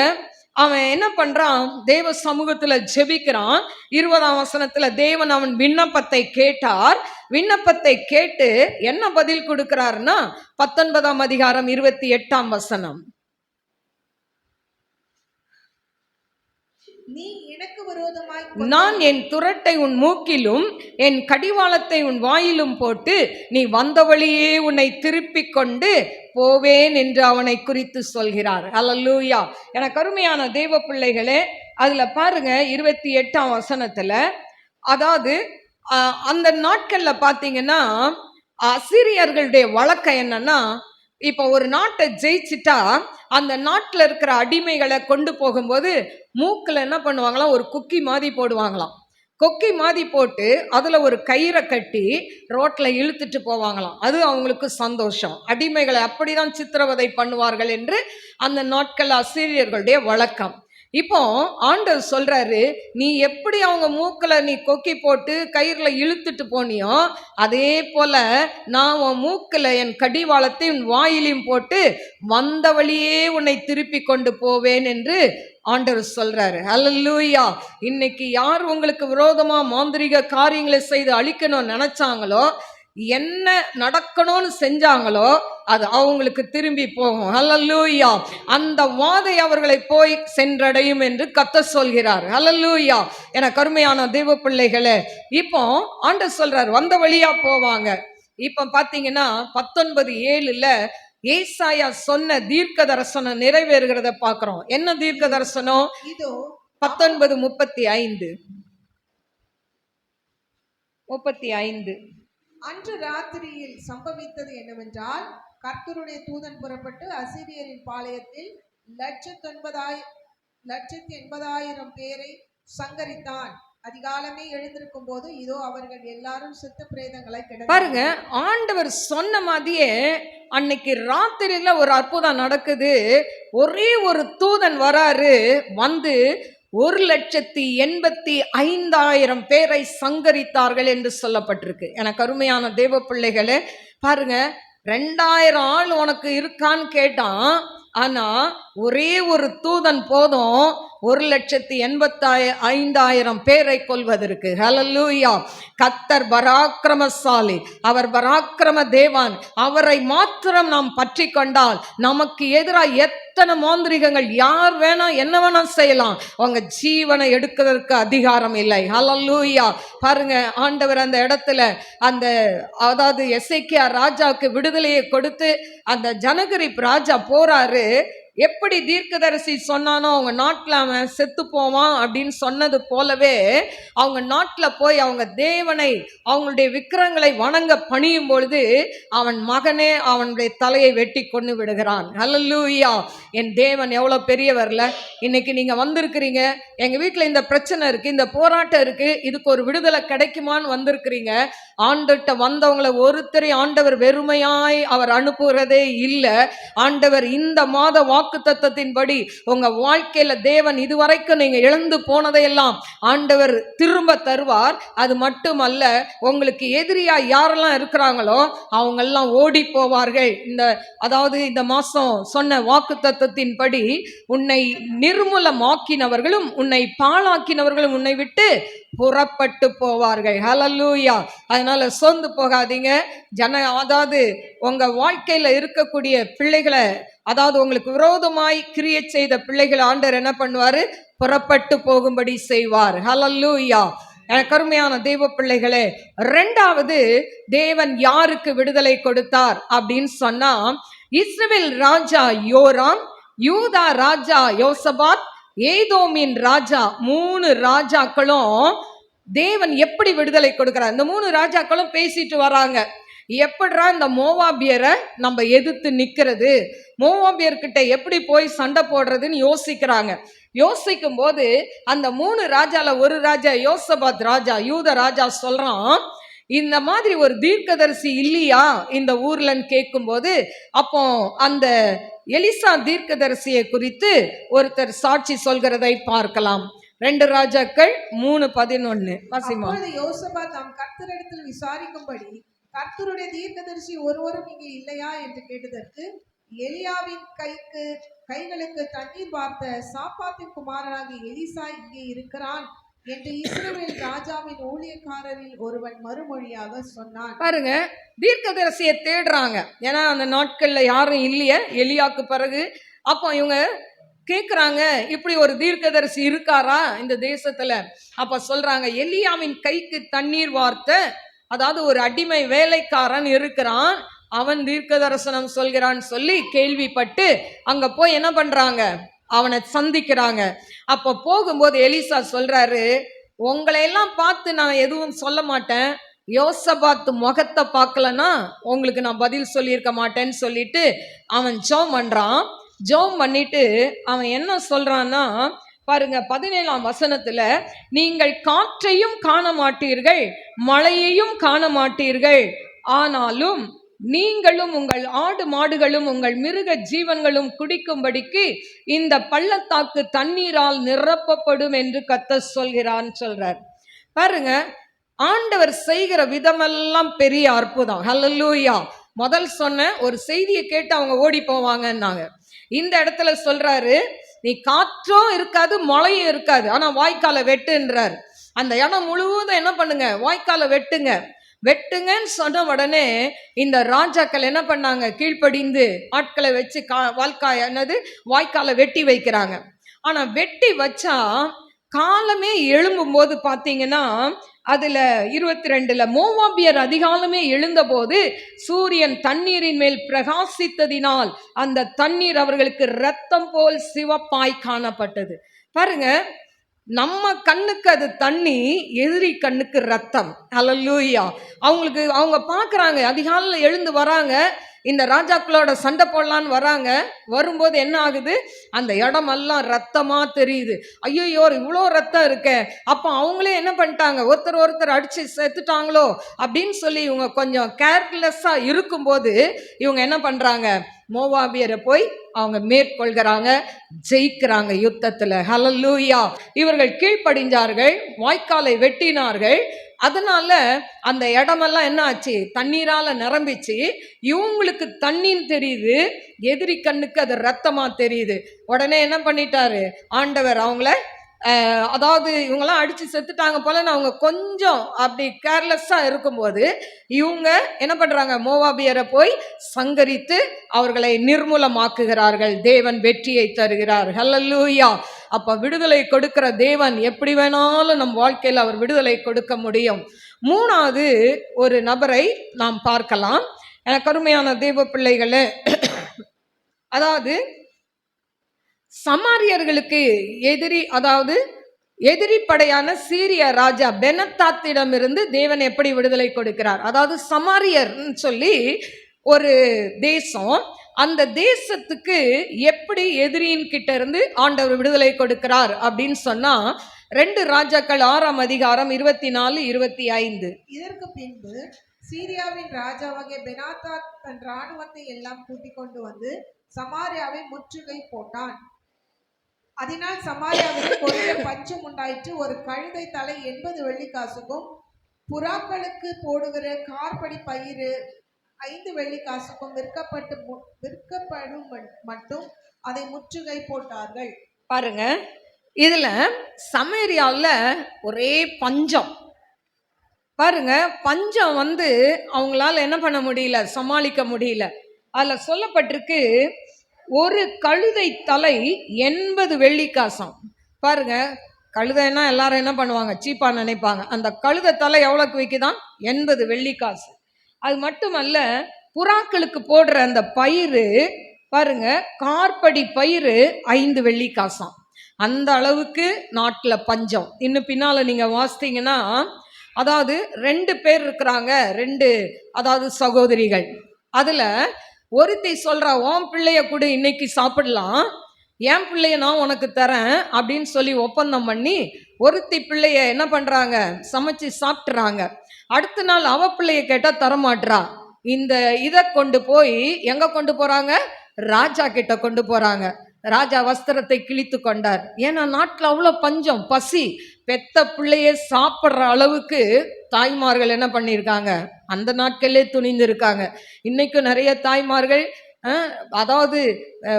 அவன் என்ன பண்றான்? தேவ சமூகத்துல ஜெபிக்கிறான். 20ஆம் வசனத்துல தேவன் அவன் விண்ணப்பத்தை கேட்டார். விண்ணப்பத்தை கேட்டு என்ன பதில் கொடுக்கிறார்னா 19ஆம் அதிகாரம் 28ஆம் வசனம். நீ எனக்கு விரோதமாய் நான் என் துரட்டை உன் மூக்கிலும் என் கடிவாளத்தை உன் வாயிலும் போட்டு நீ வந்த வழியே உன்னை திருப்பிக் கொண்டு போவேன் என்று அவனை குறித்து சொல்கிறார். ஹல்லேலூயா. எனக்கு அருமையான தேவ பிள்ளைகளே, அதுல பாருங்க 28ஆம் வசனத்துல, அதாவது அந்த நாட்கள்ல பாத்தீங்கன்னா அசீரியர்களுடைய வழக்கம் என்னன்னா, இப்ப ஒரு நாட்டை ஜெயிச்சிட்டா அந்த நாட்டில் இருக்கிற அடிமைகளை கொண்டு போகும்போது மூக்கில் என்ன பண்ணுவாங்களாம்? ஒரு குக்கி மாதிரி போடுவாங்களாம். கொக்கி மாதிரி போட்டு அதில் ஒரு கயிறை கட்டி ரோட்டில் இழுத்துட்டு போவாங்களாம். அது அவங்களுக்கு சந்தோஷம். அடிமைகளை அப்படிதான் சித்திரவதை பண்ணுவார்கள் என்று அந்த நாட்கள் அசீரியர்களுடைய வழக்கம். இப்போ ஆண்டவர் சொல்றாரு, நீ எப்படி அவங்க மூக்கில் நீ கொக்கி போட்டு கயிறுல இழுத்துட்டு போனியோ அதே போல நான் உன் மூக்கில் என் கடிவாளத்தை உன் வாயிலையும் போட்டு வந்த வழியே உன்னை திருப்பி கொண்டு போவேன் என்று ஆண்டவர் சொல்றாரு. ஹல்லேலூயா. இன்னைக்கு யார் உங்களுக்கு விரோதமா மாந்திரிக காரியங்களை செய்து அழிக்கணும்னு நினைச்சாங்களோ, என்ன நடக்கணும்னு செஞ்சாங்களோ அது அவங்களுக்கு திரும்பி போகும். ஹல்லேலூயா. அந்த வாதை அவர்களை போய் சென்றடையும் என்று கர்த்தர் சொல்கிறார். ஹல்லேலூயா. என கருமையான தேவ பிள்ளைகளே, இப்போ ஆண்டவர் சொல்றார் வந்த வழியா போவாங்க. இப்ப பாத்தீங்கன்னா 19:7 ஏசாயா சொன்ன தீர்க்க தரிசனம் நிறைவேறுகிறத பாக்குறோம். என்ன தீர்க்க தரிசனம்? இதோ 19:35. அன்று ராத்திரியில் சம்பவித்தது என்னவென்றால், கர்த்தருடைய தூதன் புறப்பட்டு அசீரியரின் பாளையத்தில் 180,000 பேரை சங்கரித்தான். அதிகாலமே எழுந்திருக்கும் போது இதோ அவர்கள் எல்லாரும் சித்த பிரேதங்களை பாருங்க, ஆண்டவர் சொன்ன மாதிரியே அன்னைக்கு ராத்திரியில ஒரு அற்புதம் நடக்குது. ஒரே ஒரு தூதன் வராரு, வந்து 1,85,000 பேரை சங்கரித்தார்கள் என்று சொல்லப்பட்டிருக்கு. எனக்கு அருமையான தேவ பிள்ளைகளே, பாருங்க, 2000 ஆள் உனக்கு இருக்கான்னு கேட்டான். ஆனா ஒரே ஒரு தூதன் போதும் 1,85,000 பேரை கொல்வதற்கு. ஹல்லேலூயா! கர்த்தர் பராக்கிரமசாலி, அவர் பராக்கிரம தேவன். அவரை மாத்திரம் நாம் பற்றி கொண்டால் நமக்கு எதிராக எத்தனை மாந்திரிகங்கள், யார் வேணா என்ன வேணா செய்யலாம், அவங்க ஜீவனை எடுக்கிறதுக்கு அதிகாரம் இல்லை. ஹல்லேலூயா! பாருங்க, ஆண்டவர் அந்த இடத்துல அந்த அதாவது எசேக்கியா ராஜாவுக்கு விடுதலையை கொடுத்து அந்த ஜனகரிப் ராஜா போறாரு. எப்படி தீர்க்கதரிசி சொன்னானோ அவங்க நாட்டில் அவன் செத்து போவான் அப்படின்னு சொன்னது போலவே அவங்க நாட்டில் போய் அவங்க தேவனை, அவங்களுடைய விக்கிரங்களை வணங்க பணியும் பொழுது அவன் மகனே அவனுடைய தலையை வெட்டி கொண்டு விடுகிறான். ஹல்லேலூயா! என் தேவன் எவ்வளோ பெரியவர்ல. இன்னைக்கு நீங்க வந்திருக்கிறீங்க, எங்க வீட்டில் இந்த பிரச்சனை இருக்கு, இந்த போராட்டம் இருக்கு, இதுக்கு ஒரு விடுதலை கிடைக்குமான்னு வந்திருக்கிறீங்க. ஆண்டவர்கிட்ட வந்தவங்களை ஒருத்தரை ஆண்டவர் வெறுமையாய் அவர் அனுப்புகிறதே இல்லை. ஆண்டவர் இந்த மாத வாக்குத்தத்தத்தின்படி உங்க வாழ்க்கையில தேவன் இதுவரைக்கும் நீங்க இழந்து போனதையெல்லாம் ஆண்டவர் திரும்ப தருவார். அது மட்டுமல்ல, உங்களுக்கு எதிரியா யாரெல்லாம் இருக்கிறாங்களோ அவங்க எல்லாம் ஓடி போவார்கள். இந்த மாசம் சொன்ன வாக்குத்தத்தத்தின்படி உன்னை நிர்மூலமாக்கினவர்களும் உன்னை பாழாக்கினவர்களும் உன்னை விட்டு புறப்பட்டு போவார்கள். ஹல்லேலூயா! அதனால சோர்ந்து போகாதீங்க. அதாவது உங்க வாழ்க்கையில இருக்கக்கூடிய பிள்ளைகளை, அதாவது உங்களுக்கு விரோதமாய் கிரியை செய்த பிள்ளைகளை ஆண்டவர் என்ன பண்ணுவாரு? புறப்பட்டு போகும்படி செய்வார். ஹல்லேலூயா! கருமையான தெய்வ பிள்ளைகளே, இரண்டாவது தேவன் யாருக்கு விடுதலை கொடுத்தார் அப்படின்னு சொன்னா, இஸ்ரவேல் ராஜா யோராம், யூதா ராஜா யோசபாத், ஏதோமின் ராஜா, 3 ராஜாக்களும் தேவன் எப்படி விடுதலை கொடுக்கிறார்? இந்த 3 ராஜாக்களும் பேசிட்டு வராங்க. எப்படிரா இந்த மோவாபியரை நம்ம எதிர்த்து நிக்கிறது, மோவாபியர்கிட்ட எப்படி போய் சண்டை போடுறதுன்னு யோசிக்கிறாங்க. யோசிக்கும் போது அந்த 3 ராஜால ஒரு ராஜா யோசபாத் ராஜா, யூத ராஜா சொல்றான், இந்த மாதிரி ஒரு தீர்க்கதரிசி இல்லையா இந்த ஊர்லன்னு கேட்கும் போது, அப்போ அந்த எலிசா தீர்க்கதரிசியை குறித்து ஒருத்தர் சாட்சி சொல்கிறதை பார்க்கலாம். 2 ராஜாக்கள் 3:11. வாசிமா. யோசபாத் தாம் கர்த்தரிடத்தில் விசாரிக்கும்படி கர்த்தருடைய தீர்க்கதரிசி ஒருவரும் இங்கே இல்லையா என்று கேட்டதற்கு, எலியாவின் கைகளுக்கு தண்ணீர் வார்த்த சாப்பாத்தின் குமாரனாகிய எலிசா இங்கே இருக்கிறான் என்று இஸ்ரவேல் ராஜாவின் ஊழியக்காரரில் ஒருவன் மறுமொழியாக சொன்னான். பாருங்க, தீர்க்கதரிசியை தேடுறாங்க. ஏன்னா அந்த நாட்கள்ல யாரும் இல்லையே எலியாக்கு பிறகு. அப்போ இவங்க கேட்குறாங்க, இப்படி ஒரு தீர்க்கதரிசி இருக்காரா இந்த தேசத்துல? அப்ப சொல்றாங்க, எலியாவின் கைக்கு தண்ணீர் வார்த்த, அதாவது ஒரு அடிமை வேலைக்காரன் இருக்கிறான், அவன் தீர்க்க தரிசனம் சொல்கிறான்னு சொல்லி கேள்விப்பட்டு அங்க போய் என்ன பண்றாங்க? அவனை சந்திக்கிறாங்க. அப்ப போகும்போது எலிசா சொல்றாரு, உங்களை எல்லாம் பார்த்து நான் எதுவும் சொல்ல மாட்டேன், யோசபாத் முகத்தை பார்க்கலன்னா உங்களுக்கு நான் பதில் சொல்லியிருக்க மாட்டேன்னு சொல்லிட்டு அவன் ஜெபம் பண்றான். ஜெபம் பண்ணிட்டு அவன் என்ன சொல்றான்னா, பாருங்க 17ஆம் வசனத்துல, நீங்கள் காற்றையும் காண மாட்டீர்கள், மழையையும் காண மாட்டீர்கள், ஆனாலும் நீங்களும் உங்கள் ஆடு மாடுகளும் உங்கள் மிருக ஜீவன்களும் குடிக்கும்படிக்கு இந்த பள்ளத்தாக்கு தண்ணீரால் நிரப்பப்படும் என்று கர்த்தர் சொல்கிறான்னு சொல்றார். பாருங்க, ஆண்டவர் செய்கிற விதமெல்லாம் பெரிய அற்புதம். ஹல்லேலூயா! முதல் சொன்ன ஒரு செய்தியை கேட்டு அவங்க ஓடி போவாங்கன்னாங்க. இந்த இடத்துல சொல்றாரு, நீ காற்றும் இருக்காது மழையும் இருக்காது, ஆனா வாய்க்கால வெட்டுன்றார். அந்த இடம் முழுவதும் என்ன பண்ணுங்க? வாய்க்கால வெட்டுங்க. வெட்டுங்கன்னு சொன்ன உடனே இந்த ராஜாக்கள் என்ன பண்ணாங்க? கீழ்ப்படிந்து ஆட்களை வச்சு வாய்க்கால வெட்டி வைக்கிறாங்க. ஆனா வெட்டி வச்சா காலமே எழும்பும் போது பாத்தீங்கன்னா அதுல 22 மோவாபியர் அதிகாலமே எழுந்த போது சூரியன் தண்ணீரின் மேல் பிரகாசித்ததினால் அந்த தண்ணீர் அவர்களுக்கு இரத்தம் போல் சிவப்பாய் காணப்பட்டது. பாருங்க, நம்ம கண்ணுக்கு அது தண்ணி, எதிரி கண்ணுக்கு ரத்தம். ஹல்லேலூயா! அவங்க பார்க்குறாங்க, அதிகாலையில் எழுந்து வராங்க, இந்த ராஜாக்களோட சண்டை போடலான்னு வராங்க. வரும்போது என்ன ஆகுது, அந்த இடமெல்லாம் ரத்தமா தெரியுது. ஐயோ இவ்வளோ ரத்தம் இருக்க, அப்போ அவங்களே என்ன பண்ணிட்டாங்க, ஒருத்தர் ஒருத்தர் அடிச்சு செத்துட்டாங்களோ அப்படின்னு சொல்லி இவங்க கொஞ்சம் கேர்லெஸ்ஸா இருக்கும்போது இவங்க என்ன பண்றாங்க, மோவாபியரை போய் அவங்க மேற்கொள்கிறாங்க, ஜெயிக்கிறாங்க யுத்தத்துல. ஹல்லேலூயா. இவர்கள் கீழ்ப்படிஞ்சார்கள், வாய்க்காலை வெட்டினார்கள். அதனால அந்த இடமெல்லாம் என்ன ஆச்சு, தண்ணீரால நிரம்பிச்சு. இவங்களுக்கு தண்ணின்னு தெரியுது, எதிரி கண்ணுக்கு அது ரத்தமா தெரியுது. உடனே என்ன பண்ணிட்டாரு ஆண்டவர், அவங்கள அதாவது இவங்கெல்லாம் அடிச்சு செத்துட்டாங்க போலன்னு அவங்க கொஞ்சம் அப்படி கேர்லெஸ்ஸா இருக்கும்போது இவங்க என்ன பண்றாங்க, மோவாபியரை போய் சங்கரித்து அவர்களை நிர்மூலமாக்குகிறார்கள். தேவன் வெற்றியை தருகிறார். ஹல்லேலூயா. அப்ப விடுதலை கொடுக்கிற தேவன் எப்படி வேணாலும் நம் வாழ்க்கையில் அவர் விடுதலை கொடுக்க முடியும். மூணாவது ஒரு நபரை நாம் பார்க்கலாம். எனக்கு அருமையான தேவ பிள்ளைகளே, அதாவது சமாரியர்களுக்கு எதிரி, அதாவது எதிரி படையான சீரிய ராஜா பெனத்தாத்திடமிருந்து தேவன் எப்படி விடுதலை கொடுக்கிறார். அதாவது சமாரியர் சொல்லி ஒரு தேசம், அந்த தேசத்துக்கு எப்படி எதிரியின் கிட்ட இருந்து ஆண்டவர் விடுதலை கொடுக்கிறார் அப்படின்னு சொன்னா 2 ராஜாக்கள் 6ஆம் அதிகாரம் 24, 25. இதற்கு பின்பு சீரியாவின் ராஜாவாகிய பெனாதாத் தன் இராணுவத்தை எல்லாம் கூட்டிக் கொண்டு வந்து சமாரியாவை முற்றுகை போட்டான். அதனால் சமாரியாவிற்கு கொடிய பஞ்சம் உண்டாயிற்று. ஒரு கழுதை தலை 80 வெள்ளிக்காசுக்கும் புறாக்களுக்கு போடுகிற கார்படி பயிறு 5 வெள்ளிக்காசுக்கும் விற்கப்படும் மட்டும் அதை முற்றுகை போட்டார்கள். பாருங்க, இதுல சமேரியாவில் ஒரே பஞ்சம். பாருங்க, பஞ்சம் அவங்களால என்ன பண்ண முடியல, சமாளிக்க முடியல. அதுல சொல்லப்பட்டிருக்கு, ஒரு கழுதை தலை 80 வெள்ளிக்காசம். பாருங்க, கழுதைன்னா எல்லாரும் என்ன பண்ணுவாங்க, சீப்பா நினைப்பாங்க. அந்த கழுதை தலை எவ்வளோக்கு விற்குதான், 80 வெள்ளிக்காசு. அது மட்டுமல்ல, புறாக்களுக்கு போடுற அந்த பயிறு பாருங்க, கார்படி பயிறு 5 வெள்ளிக்காசாம். அந்த அளவுக்கு நாட்டில் பஞ்சம். இன்னும் பின்னால நீங்க வாசித்தீங்கன்னா, அதாவது 2 பேர் இருக்கிறாங்க, 2 அதாவது சகோதரிகள். அதுல ஒருத்தி சொல்றா, உன் பிள்ளைய கூட இன்னைக்கு சாப்பிடலாம், என் பிள்ளைய நான் உனக்கு தரேன் அப்படின்னு சொல்லி ஒப்பந்தம் பண்ணி ஒருத்தி பிள்ளைய என்ன பண்றாங்க, சமைச்சு சாப்பிட்றாங்க. அடுத்த நாள் அவ பிள்ளைய கேட்டா தரமாட்றா. இந்த இதை கொண்டு போய் எங்க கொண்டு போறாங்க, ராஜா கிட்ட கொண்டு போறாங்க. ராஜா வஸ்திரத்தை கிழித்து கொண்டார். ஏன்னா நாட்டில் அவ்வளோ பஞ்சம், பசி, பெத்த பிள்ளையே சாப்பிட்ற அளவுக்கு தாய்மார்கள் என்ன பண்ணியிருக்காங்க, அந்த நாட்களே துணிந்து இருக்காங்க. இன்னைக்கும் நிறைய தாய்மார்கள், அதாவது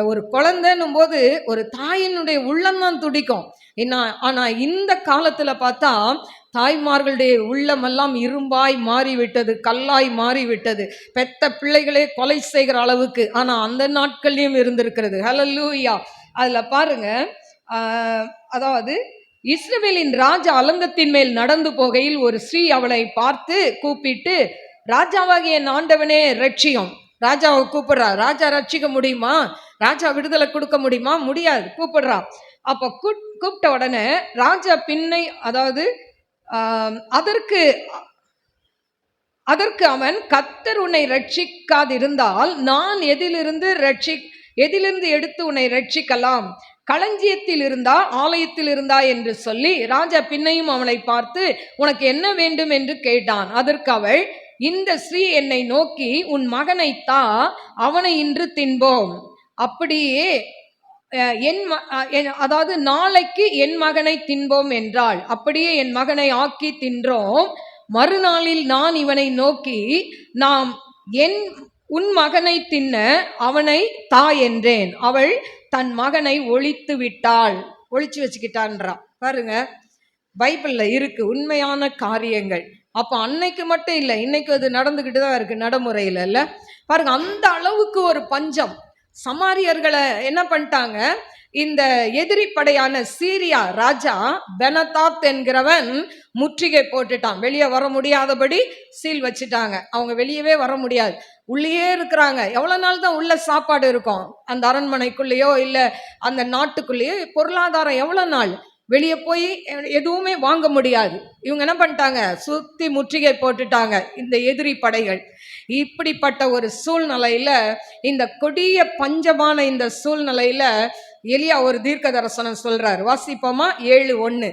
ஒரு குழந்தைன்னும் போது ஒரு தாயினுடைய உள்ளம்தான் துடிக்கும். ஆனா இந்த காலத்துல பார்த்தா தாய்மார்களுடைய உள்ளமெல்லாம் இரும்பாய் மாறிவிட்டது, கல்லாய் மாறிவிட்டது. பெத்த பிள்ளைகளே கொலை செய்கிற அளவுக்கு. ஆனா அந்த நாட்கள்லயும் இருந்திருக்கிறது. ஹல்லேலூயா. அதுல பாருங்க, அதாவது இஸ்ரவேலின் ராஜா அலங்கத்தின் மேல் நடந்து போகையில் ஒரு ஸ்ரீ அவளை பார்த்து கூப்பிட்டு, ராஜாவாகிய என் ஆண்டவனே ரட்சியும். ராஜாவை கூப்பிடுறா. ராஜா ரட்சிக்க முடியுமா, ராஜா விடுதலை கொடுக்க முடியுமா, முடியாது. கூப்பிடுறா. அப்ப கூப்பிட்ட உடனே ராஜா பின்னை, அதாவது அதற்கு அவன், கர்த்தர் உன்னை ரட்சிக்காதிருந்தால் நான் எதிலிருந்து எடுத்து உன்னை ரட்சிக்கலாம், களஞ்சியத்தில் இருந்தா ஆலயத்தில் இருந்தா என்று சொல்லி ராஜா பின்னையும் அவளை பார்த்து, உனக்கு என்ன வேண்டும் என்று கேட்டான். அதற்கு அவள், இந்த ஸ்ரீ என்னை நோக்கி, உன் மகனை தா, அவனை இன்று தின்போம். அப்படியே அதாவது நாளைக்கு என் மகனை தின்போம் என்றாள். அப்படியே என் மகனை ஆக்கி தின்றோம். மறுநாளில் நான் இவனை நோக்கி, நாம் உன் மகனை தின்ன அவனை தா என்றேன். அவள் தன் மகனை ஒழித்து விட்டாள், ஒழிச்சு வச்சுக்கிட்டான்றா. பாருங்க, பைபிள்ல இருக்கு உண்மையான காரியங்கள். அப்ப அன்னைக்கு மட்டும் இல்லை, இன்னைக்கு அது நடந்துகிட்டு தான் இருக்கு நடைமுறையில. இல்ல பாருங்க, அந்த அளவுக்கு ஒரு பஞ்சம். சமாரியர்களை என்ன பண்ணிட்டாங்க, இந்த எதிரி படையான சீரியா ராஜா பெனதாத் என்கிறவன் முற்றுகை போட்டுட்டான். வெளியே வர முடியாதபடி சீல் வச்சுட்டாங்க. அவங்க வெளியவே வர முடியாது, உள்ளேயே இருக்கிறாங்க. எவ்வளவு நாள் தான் உள்ள சாப்பாடு இருக்கும், அந்த அரண்மனைக்குள்ளேயோ இல்ல அந்த நாட்டுக்குள்ளேயோ பொருளாதாரம் எவ்வளவு நாள், வெளியே போய் எதுவுமே வாங்க முடியாது. இவங்க என்ன பண்ணிட்டாங்க, சுத்தி முற்றுகை போட்டுட்டாங்க இந்த எதிரி படைகள். இப்படிப்பட்ட ஒரு சூழ்நிலையில, இந்த கொடிய பஞ்சமான இந்த சூழ்நிலையில எலியா ஒரு தீர்க்க தரிசனம் சொல்றாரு. வாசிப்போமா? 7:1.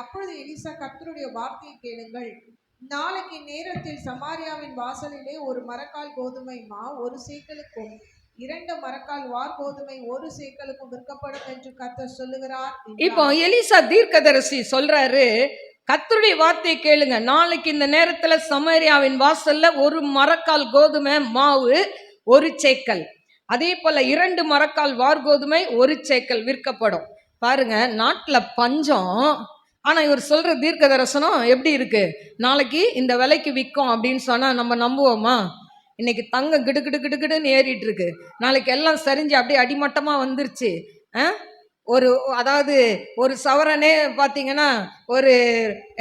அப்பொழுது எலிசா கர்த்தருடைய வார்த்தையை கேளுங்கள், நாளைக்கு நேரத்தில் சமாரியாவின் வாசலிலே ஒரு மரக்கால் கோதுமை மா 1 சேக்கலுக்கும் 2 மரக்கால் வார் கோதுமை 1 சேக்கலுக்கும் விற்கப்படும் என்று கர்த்தர் சொல்லுகிறார். இப்போ எலிசா தீர்க்கதரிசி சொல்றாரு, கர்த்தருடைய வார்த்தையை கேளுங்க, நாளைக்கு இந்த நேரத்துல சமாரியாவின் வாசல்ல ஒரு மரக்கால் கோதுமை மாவு 1 சேக்கல், அதே போல 2 மரக்கால் வார் கோதுமை 1 சேக்கல் விற்கப்படும். பாருங்க, நாட்டுல பஞ்சம், ஆனா இவர் சொல்ற தீர்க்க தரிசனம் எப்படி இருக்கு? நாளைக்கு இந்த விலைக்கு விற்கும் அப்படின்னு சொன்னா நம்ம நம்புவோமா? இன்னைக்கு தங்கம் கிடு கிடு கிடு கிடுன்னு ஏறிட்டு இருக்கு, நாளைக்கு எல்லாம் சரிஞ்சு அப்படியே அடிமட்டமா வந்துருச்சு. ஒரு அதாவது ஒரு சவரனே பார்த்தீங்கன்னா ஒரு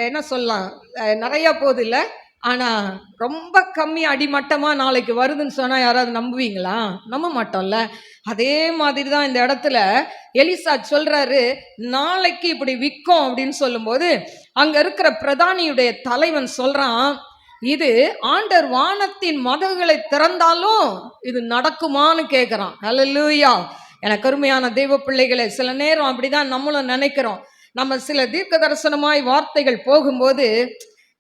என்ன சொல்லலாம், நிறைய போகுது இல்லை, ஆனால் ரொம்ப கம்மி அடிமட்டமாக நாளைக்கு வருதுன்னு சொன்னால் யாராவது நம்புவீங்களா? நம்ப மாட்டோம்ல. அதே மாதிரி தான் இந்த இடத்துல எலிசா சொல்றாரு, நாளைக்கு இப்படி விற்கும் அப்படின்னு சொல்லும்போது அங்கே இருக்கிற பிரதானியுடைய தலைவன் சொல்றான், இது ஆண்டவர் வானத்தின் மதகுகளை திறந்தாலும் இது நடக்குமான்னு கேட்குறான். அல்லேலூயா. எனக்கு அருமையான தெய்வ பிள்ளைகளை, சில நேரம் அப்படிதான் நம்மளும் நினைக்கிறோம். நம்ம சில தீர்க்க தரிசனமாய் வார்த்தைகள் போகும்போது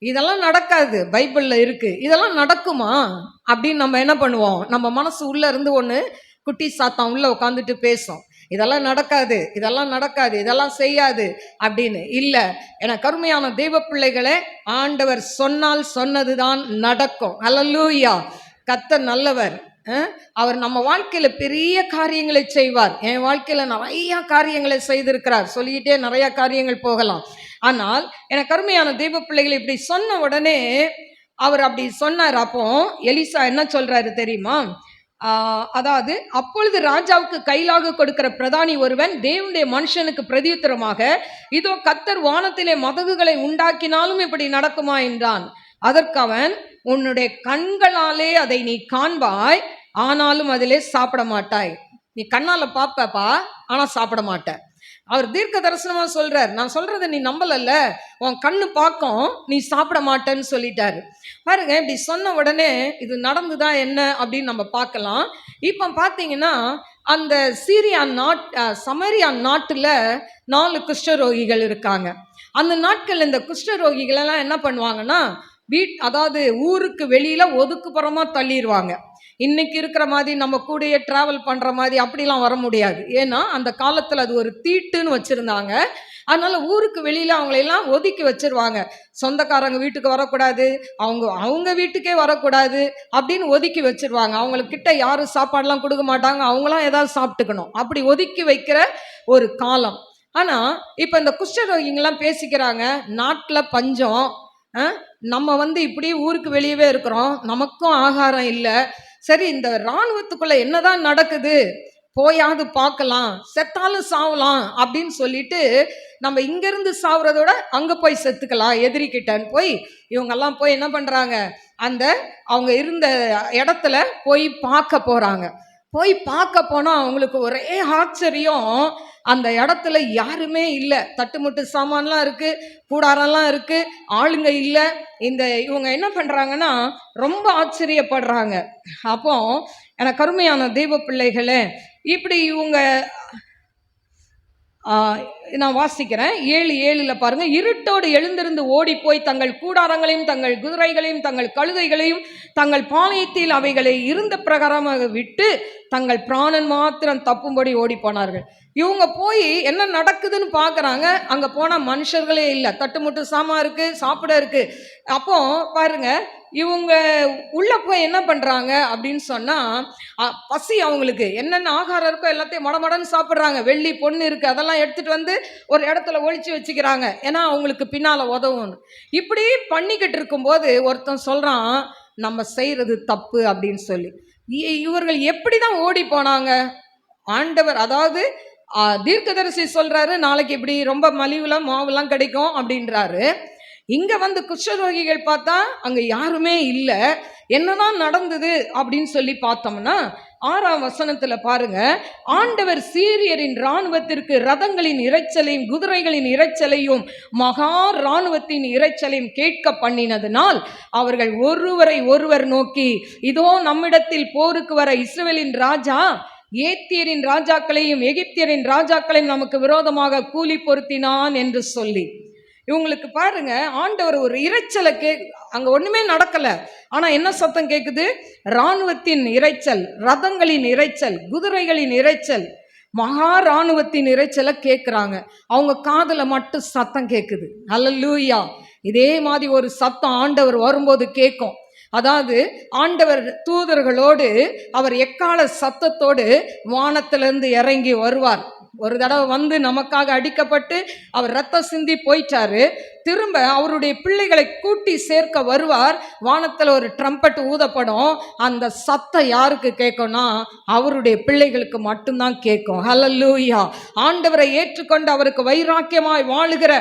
இதெல்லாம் நடக்காது, பைபிள்ல இருக்கு, இதெல்லாம் நடக்குமா அப்படின்னு நம்ம என்ன பண்ணுவோம், நம்ம மனசு உள்ள இருந்து ஒன்று குட்டி சாத்தான் உள்ள உட்காந்துட்டு பேசும், இதெல்லாம் நடக்காது, இதெல்லாம் நடக்காது, இதெல்லாம் செய்யாது அப்படின்னு. இல்லை, எனக்கு அருமையான தெய்வ பிள்ளைகளே, ஆண்டவர் சொன்னால் சொன்னதுதான் நடக்கும். அல்லேலூயா. கர்த்தர் நல்லவர். அவர் நம்ம வாழ்க்கையில பெரிய காரியங்களை செய்வார். என் வாழ்க்கையில நிறைய காரியங்களை செய்திருக்கிறார், சொல்லிக்கிட்டே நிறைய காரியங்கள் போகலாம். ஆனால் எனக்கு அருமையான தெய்வ பிள்ளைகளை இப்படி சொன்ன உடனே அவர் அப்படி சொன்னார். அப்போ எலிசா என்ன சொல்றாரு தெரியுமா? அதாவது, அப்பொழுது ராஜாவுக்கு கைலாக கொடுக்கிற பிரதானி ஒருவன் தேவனுடைய மனுஷனுக்கு பிரதியுத்தரமாக, இதோ கர்த்தர் வானத்திலே மதகுகளை உண்டாக்கினாலும் இப்படி நடக்குமா என்றான். அதற்கு அவன், உன்னுடைய கண்களாலே அதை நீ காண்பாய், ஆனாலும் அதிலே சாப்பிட மாட்டாய். நீ கண்ணால பாப்பப்பா, ஆனா சாப்பிட மாட்ட. அவர் தீர்க்க தரிசனமா சொல்றார், நான் சொல்றதை நீ நம்பலல்ல, உன் கண்ணு பார்க்கும், நீ சாப்பிட மாட்டேன்னு சொல்லிட்டாரு. பாருங்க, இப்படி சொன்ன உடனே இது நடந்துதான் என்ன அப்படின்னு நம்ம பார்க்கலாம். இப்போ பார்த்தீங்கன்னா, அந்த சமரியா நாட்டுல 4 குஷ்டரோகிகள் இருக்காங்க. அந்த நாட்கள் இந்த குஷ்டரோகிகள் எல்லாம் என்ன பண்ணுவாங்கன்னா, அதாவது ஊருக்கு வெளியில ஒதுக்குப்புறமா தள்ளிடுவாங்க. இன்னைக்கு இருக்கிற மாதிரி நம்ம கூடயே டிராவல் பண்ற மாதிரி அப்படிலாம் வர முடியாது. ஏன்னா அந்த காலத்துல அது ஒரு தீட்டுன்னு வச்சிருந்தாங்க. அதனால ஊருக்கு வெளியில அவங்களெல்லாம் ஒதுக்கி வச்சிருவாங்க. சொந்தக்காரங்க வீட்டுக்கு வரக்கூடாது, அவங்க வீட்டுக்கே வரக்கூடாது அப்படின்னு ஒதுக்கி வச்சிருவாங்க. அவங்கக்கிட்ட யாரும் சாப்பாடுலாம் கொடுக்க மாட்டாங்க, அவங்களாம் ஏதாவது சாப்பிட்டுக்கணும், அப்படி ஒதுக்கி வைக்கிற ஒரு காலம். ஆனா இப்ப இந்த குஷ்டரோகிங்கெல்லாம் பேசிக்கிறாங்க, நாட்டுல பஞ்சம், நம்ம இப்படி ஊருக்கு வெளியவே இருக்கிறோம், நமக்கும் ஆகாரம் இல்லை, சரி இந்த இராணுவத்துக்குள்ள என்னதான் நடக்குது போயாவது பார்க்கலாம், செத்தாலும் சாவலாம் அப்படின்னு சொல்லிட்டு நம்ம இங்கிருந்து சாவுறதோட அங்க போய் செத்துக்கலாம் எதிரிக்கிட்டன்னு போய் இவங்கெல்லாம் போய் என்ன பண்றாங்க, அந்த அவங்க இருந்த இடத்துல போய் பார்க்க போறாங்க. போய் பார்க்க போனா அவங்களுக்கு ஒரே ஆச்சரியம், அந்த இடத்துல யாருமே இல்லை, தட்டுமுட்டு சாமான்லாம் இருக்கு, கூடாரெல்லாம் இருக்கு, ஆளுங்க இல்லை. இவங்க என்ன பண்றாங்கன்னா ரொம்ப ஆச்சரியப்படுறாங்க. அப்போ எனக்கு அருமையான தெய்வ பிள்ளைகளே, இப்படி இவங்க நான் வாசிக்கிறேன் 7:7 பாருங்க. இருட்டோடு எழுந்திருந்து ஓடி போய் தங்கள் கூடாரங்களையும் தங்கள் குதிரைகளையும் தங்கள் கழுதைகளையும் தங்கள் பாளையத்தில் அவைகளை இருந்த பிரகாரமாக விட்டு தங்கள் பிராணன் மாத்திரம் தப்பும்படி ஓடி போனார்கள். இவங்க போய் என்ன நடக்குதுன்னு பார்க்குறாங்க. அங்கே போனால் மனுஷர்களே இல்லை, தட்டுமுட்டு சாமா இருக்கு, சாப்பிட இருக்கு. அப்போ பாருங்க, இவங்க உள்ள போய் என்ன பண்றாங்க அப்படின்னு சொன்னா, பசி, அவங்களுக்கு என்னென்ன ஆகாரம் இருக்கோ எல்லாத்தையும் மடமடன்னு சாப்பிட்றாங்க. வெள்ளி பொண்ணு இருக்கு, அதெல்லாம் எடுத்துட்டு வந்து ஒரு இடத்துல ஒழிச்சு வச்சுக்கிறாங்க, ஏன்னா அவங்களுக்கு பின்னால உதவும். இப்படி பண்ணிக்கிட்டு இருக்கும்போது ஒருத்தன் சொல்றான், நம்ம செய்யறது தப்பு அப்படின்னு சொல்லி. இவர்கள் எப்படிதான் ஓடி போனாங்க? ஆண்டவர், அதாவது தீர்க்கதரிசி சொல்றாரு, நாளைக்கு இப்படி ரொம்ப மலிவுல மாவுலாம் கிடைக்கும் அப்படின்றாரு. இங்க குஷ்டரோகிகள் பார்த்தா அங்க யாருமே இல்லை. என்னதான் நடந்தது அப்படின்னு சொல்லி பார்த்தோம்னா 6ஆம் வசனத்துல பாருங்க, ஆண்டவர் சீரியரின் இராணுவத்திற்கு ரதங்களின் இரைச்சலையும் குதிரைகளின் இரைச்சலையும் மகா இராணுவத்தின் இரைச்சலையும் கேட்க பண்ணினதினால் அவர்கள் ஒருவரை ஒருவர் நோக்கி, இதோ நம்மிடத்தில் போருக்கு வர இஸ்ரவேலின் ராஜா ஏத்தியரின் ராஜாக்களையும் எகிப்தியரின் ராஜாக்களையும் நமக்கு விரோதமாக கூலி பொருத்தினான் என்று சொல்லி. இவங்களுக்கு பாருங்க, ஆண்டவர் ஒரு இரைச்சலை அங்க ஒண்ணுமே நடக்கல, ஆனா என்ன சத்தம் கேக்குது? இராணுவத்தின் இரைச்சல், ரதங்களின் இரைச்சல், குதிரைகளின் இரைச்சல், மகா இராணுவத்தின் இரைச்சலை கேட்குறாங்க. அவங்க காதுல மட்டும் சத்தம் கேட்குது. அல்லேலூயா. இதே மாதிரி ஒரு சத்தம் ஆண்டவர் வரும்போது கேட்கும். அதாவது ஆண்டவர் தூதர்களோடு அவர் எக்கால சத்தத்தோடு வானத்திலிருந்து இறங்கி வருவார். ஒரு தடவை வந்து நமக்காக அடிக்கப்பட்டு அவர் ரத்தம் சிந்தி போயிட்டாரு. திரும்ப அவருடைய பிள்ளைகளை கூட்டி சேர்க்க வருவார். வானத்தில் ஒரு ட்ரம்பட் ஊதப்படும். அந்த சத்தம் யாருக்கு கேட்கும்னா அவருடைய பிள்ளைகளுக்கு மட்டும்தான் கேட்கும். ஹல்லேலூயா. ஆண்டவரை ஏற்றுக்கொண்டு அவருக்கு வைராக்கியமாய் வாழுகிற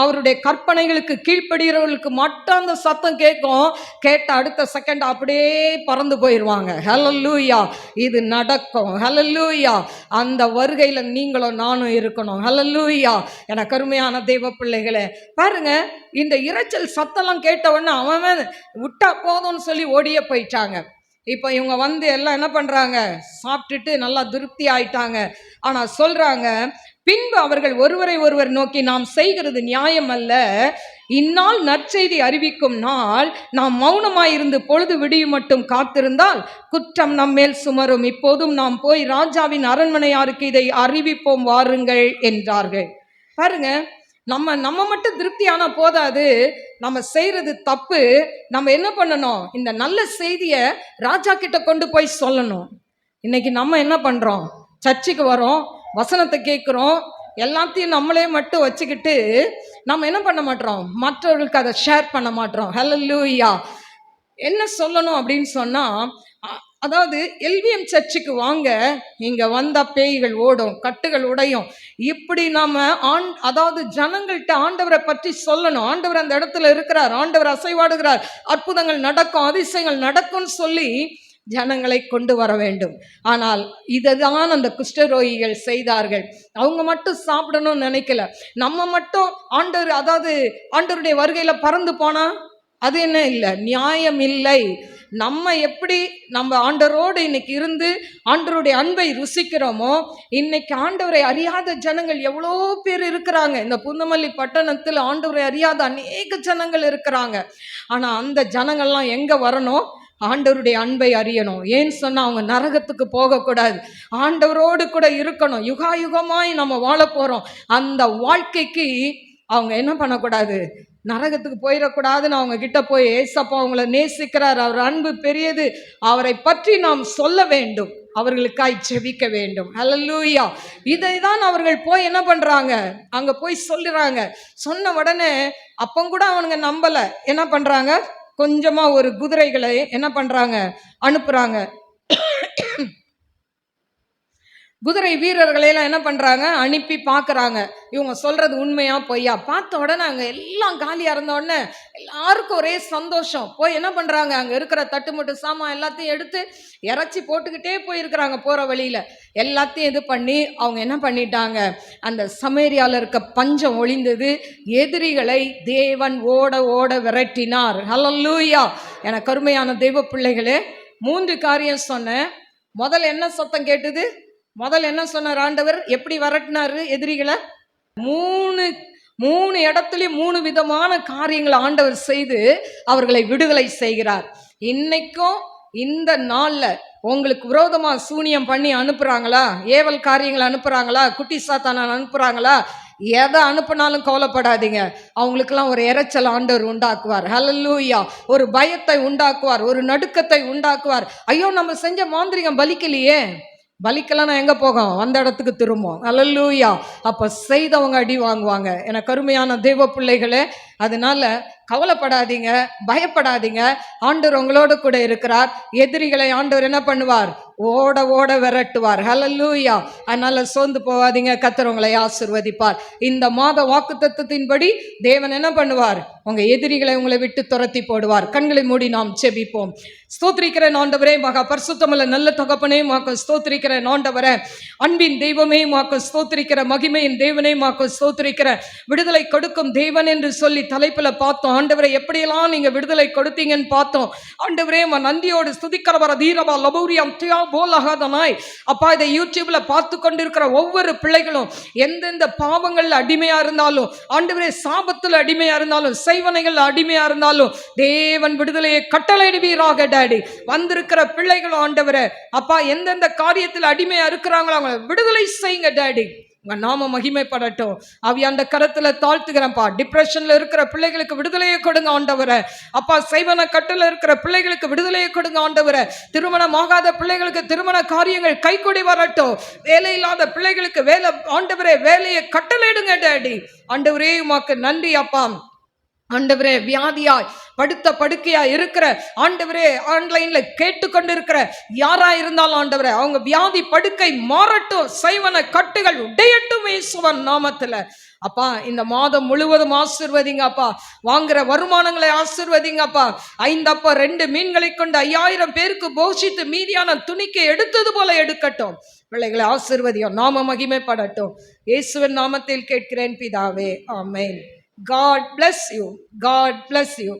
அவருடைய கற்பனைகளுக்கு கீழ்ப்படுகிறவர்களுக்கு மட்டும் அந்த சத்தம் கேட்கும். கேட்ட அடுத்த செகண்ட் அப்படியே பறந்து போயிடுவாங்க. ஹல்லேலூயா. இது நடக்கும். ஹல்லேலூயா. அந்த வருகையில் நீங்களும் நானும் இருக்கணும். ஹல்லேலூயா. எனக்கு அருமையான தெய்வ பிள்ளைகளே, பாருங்க, இந்த இரைச்சல் சத்தம்லாம் கேட்ட உடனே அவன் விட்டா போதும்னு சொல்லி ஓடியே போயிட்டாங்க. இப்போ இவங்க வந்து எல்லாம் என்ன பண்றாங்க? சாப்பிட்டுட்டு நல்லா திருப்தி ஆயிட்டாங்க. ஆனா சொல்றாங்க, பின்பு அவர்கள் ஒருவரை ஒருவர் நோக்கி, நாம் செய்கிறது நியாயம் அல்ல. இந்நாள் நற்செய்தி அறிவிக்கும் நாள் நாம் மௌனமாயிருந்து பொழுது விடியும் மட்டும் காத்திருந்தால் குற்றம் நம்மேல் சுமரும். இப்போதும் நாம் போய் ராஜாவின் அரண்மனையாருக்கு இதை அறிவிப்போம் வாருங்கள் என்றார்கள். பாருங்க, நம்ம மட்டும் திருப்தியானா போதாது, நம்ம செய்யறது தப்பு. நம்ம என்ன பண்ணணும்? இந்த நல்ல செய்தியை ராஜா கிட்ட கொண்டு போய் சொல்லணும். இன்னைக்கு நம்ம என்ன பண்றோம்? சர்ச்சுக்கு வரோம், வசனத்தை கேட்குறோம், எல்லாத்தையும் நம்மளே மட்டும் வச்சுக்கிட்டு நம்ம என்ன பண்ண மாட்டோம்? மற்றவர்களுக்கு அதை ஷேர் பண்ண மாட்டோம். ஹல்லேலூயா. என்ன சொல்லணும் அப்படின்னு சொன்னா, அதாவது எல்விஎம் சர்ச்சுக்கு வாங்க, இங்க வந்தா பேய்கள் ஓடும், கட்டுகள் உடையும், இப்படி நாம அதாவது ஜனங்கள்கிட்ட ஆண்டவரை பற்றி சொல்லணும். ஆண்டவர் அந்த இடத்துல இருக்கிறார், ஆண்டவர் அசைவாடுகிறார், அற்புதங்கள் நடக்கும், அதிசயங்கள் நடக்கும்னு சொல்லி ஜனங்களை கொண்டு வர வேண்டும். ஆனால் இதுதான் அந்த குஷ்டரோகிகள் செய்தார்கள். அவங்க மட்டும் சாப்பிடணும்னு நினைக்கல. நம்ம மட்டும் ஆண்டவர், அதாவது ஆண்டவருடைய வருகையில பறந்து போனா அது என்ன இல்லை, நியாயம் இல்லை. நம்ம எப்படி நம்ம ஆண்டவரோடு இன்னைக்கு இருந்து ஆண்டவருடைய அன்பை ருசிக்கிறோமோ, இன்னைக்கு ஆண்டவரை அறியாத ஜனங்கள் எவ்வளோ பேர் இருக்கிறாங்க. இந்த புந்தமல்லி பட்டணத்தில் ஆண்டவரை அறியாத அநேக ஜனங்கள் இருக்கிறாங்க. ஆனா அந்த ஜனங்கள்லாம் எங்க வரணும்? ஆண்டவருடைய அன்பை அறியணும். ஏன்னு சொன்னா அவங்க நரகத்துக்கு போகக்கூடாது, ஆண்டவரோடு கூட இருக்கணும். யுகாயுகமாய் நம்ம வாழ போறோம். அந்த வாழ்க்கைக்கு அவங்க என்ன பண்ணக்கூடாது? நரகத்துக்கு போயிடக்கூடாதுன்னு அவங்க கிட்ட போய், ஏசப்பா அவங்கள நேசிக்கிறார், அவர் அன்பு பெரியது, அவரை பற்றி நாம் சொல்ல வேண்டும், அவர்களுக்காய் ஜெபிக்க வேண்டும். ஹல்லேலூயா. இதை தான் அவர்கள் போய் என்ன பண்றாங்க? அங்க போய் சொல்லுறாங்க. சொன்ன உடனே அப்பங்கூட அவனுங்க நம்பல. என்ன பண்றாங்க? கொஞ்சமா ஒரு குதிரைகளை என்ன பண்றாங்க? அனுப்புறாங்க. குதிரை வீரர்களையெல்லாம் என்ன பண்றாங்க? அனுப்பி பார்க்குறாங்க, இவங்க சொல்றது உண்மையா பொய்யா. பார்த்த உடனே அங்கே எல்லாம் காலியாக இருந்த உடனே எல்லாருக்கும் ஒரே சந்தோஷம். போய் என்ன பண்றாங்க? அங்கே இருக்கிற தட்டுமுட்டு சாமான் எல்லாத்தையும் எடுத்து இறைச்சி போட்டுக்கிட்டே போயிருக்கிறாங்க. போகிற வழியில் எல்லாத்தையும் இது பண்ணி அவங்க என்ன பண்ணிட்டாங்க? அந்த சமேரியாவில் இருக்க பஞ்சம் ஒளிந்தது. எதிரிகளை தேவன் ஓட ஓட விரட்டினார். ஹல்லேலூயா. எனக்கு அருமையான தெய்வ பிள்ளைகளே, 3 காரியம் சொன்னேன். முதல்ல என்ன சத்தம் கேட்டது? முதல்ல என்ன சொன்னார் ஆண்டவர்? எப்படி விரட்டினாரு எதிரிகளை? 3 இடத்துலயும் 3 விதமான காரியங்களை ஆண்டவர் செய்து அவர்களை விடுதலை செய்கிறார். இன்னைக்கும் இந்த நாள்ல உங்களுக்கு விரோதமா சூனியம் பண்ணி அனுப்புறாங்களா? ஏவல் காரியங்களை அனுப்புறாங்களா? குட்டி சாத்தான அனுப்புறாங்களா? எதை அனுப்பினாலும் கவலைப்படாதீங்க. அவங்களுக்கெல்லாம் ஒரு இரைச்சல் ஆண்டவர் உண்டாக்குவார். ஹல்லேலூயா. ஒரு பயத்தை உண்டாக்குவார், ஒரு நடுக்கத்தை உண்டாக்குவார். ஐயோ, நம்ம செஞ்ச மாந்திரிகம் பலிக்கலையே. பலிக்கெல்லாம் நான் எங்க போகும்? அந்த இடத்துக்கு திரும்பும். ஹல்லேலூயா. அப்ப செய்தவங்க அடி வாங்குவாங்க. எனக்கு அருமையான தெய்வ பிள்ளைகளே, அதனால கவலைப்படாதீங்க, பயப்படாதீங்க. ஆண்டவர் உங்களோட கூட இருக்கிறார். எதிரிகளை ஆண்டவர் என்ன பண்ணுவார்? ஓட ஓட விரட்டுவார். ஹல்லேலூயா. அதனால சோர்ந்து போகாதீங்க. கர்த்தர் உங்களை ஆசீர்வதிப்பார். இந்த மாத வாக்குத்தத்தத்தின்படி தேவன் என்ன பண்ணுவார்? உங்க எதிரிகளை உங்களை விட்டு துரத்தி போடுவார். கண்களை மூடி நாம் செபிப்போம். ஸ்தோத்திரிக்கிறேன் ஆண்டவரே, மகா பரிசுத்தமுள்ள நல்ல தகப்பனே, உமக்கு ஸ்தோத்திரிக்கிறேன் ஆண்டவரே. அன்பின் தெய்வமே, உமக்கு ஸ்தோத்திரிக்கிற மகிமையின் தேவனே, உமக்கு ஸ்தோத்திரிக்கிற விடுதலை கொடுக்கும் தேவன் என்று சொல்லி தலைப்புல பார்த்தோம். ஆண்டவரே, எப்படியெல்லாம் நீங்க விடுதலை கொடுத்தீங்கன்னு பார்த்தோம். ஆண்டவரே, நந்தியோடு ஸ்துதிக்கிறவர தீரவா லபூரியம் தியா போலகாதனாய். அப்பா, இதை யூடியூப்ல பார்த்து கொண்டிருக்கிற ஒவ்வொரு பிள்ளைகளும் எந்தெந்த பாவங்கள்ல அடிமையா இருந்தாலும், ஆண்டவரே சாபத்துல அடிமையா இருந்தாலும், செய்வனைகள் அடிமையா இருந்தாலும், தேவன் விடுதலையை கட்டளையிடுவீராக டாடி. வந்திருக்கிற பிள்ளைகளும் ஆண்டவரே அப்பா எந்தெந்த காரியத்தில் அடிமையா இருக்கிறாங்களோ அவங்களை விடுதலை செய்யுங்க டாடி. உங்க நாம மகிமைப்படட்டும். அந்த கரத்துல தாழ்த்துகிறப்பா. டிப்ரெஷன்ல இருக்கிற பிள்ளைகளுக்கு விடுதலையை கொடுங்க ஆண்டவரே. அப்பா, செய்வன கட்டுல இருக்கிற பிள்ளைகளுக்கு விடுதலையை கொடுங்க ஆண்டவரே. திருமணம் ஆகாத பிள்ளைகளுக்கு திருமண காரியங்கள் கைகூடி வரட்டும். வேலை இல்லாத பிள்ளைகளுக்கு வேலை ஆண்டவரே வேலையை கட்டளையிடுங்க டாடி. ஆண்டவரே, உமக்கு நன்றி அப்பா. ஆண்டவரே, வியாதியாய் படுத்த படுக்கையா இருக்கிற ஆண்டவரே, ஆன்லைன்ல கேட்டுக்கொண்டு இருக்கிற யாரா இருந்தாலும் ஆண்டவரே, அவங்க வியாதி படுக்கை மாறட்டும். செய்வன கட்டுகள் உடையட்டும் இயேசுவின் நாமத்துல. அப்பா, இந்த மாதம் முழுவதும் ஆசீர்வதிங்க அப்பா. வாங்குற வருமானங்களை ஆசீர்வதிங்க அப்பா. 5 அப்பா 2 மீன்களை கொண்டு 5000 பேருக்கு போஷித்து மீதியான துணிக்கை எடுத்தது போல எடுக்கட்டும். பிள்ளைகளை ஆசீர்வதியும். நாம மகிமைப்படட்டும். இயேசுவின் நாமத்தில் கேட்கிறேன் பிதாவே, ஆமென். God bless you. God bless you.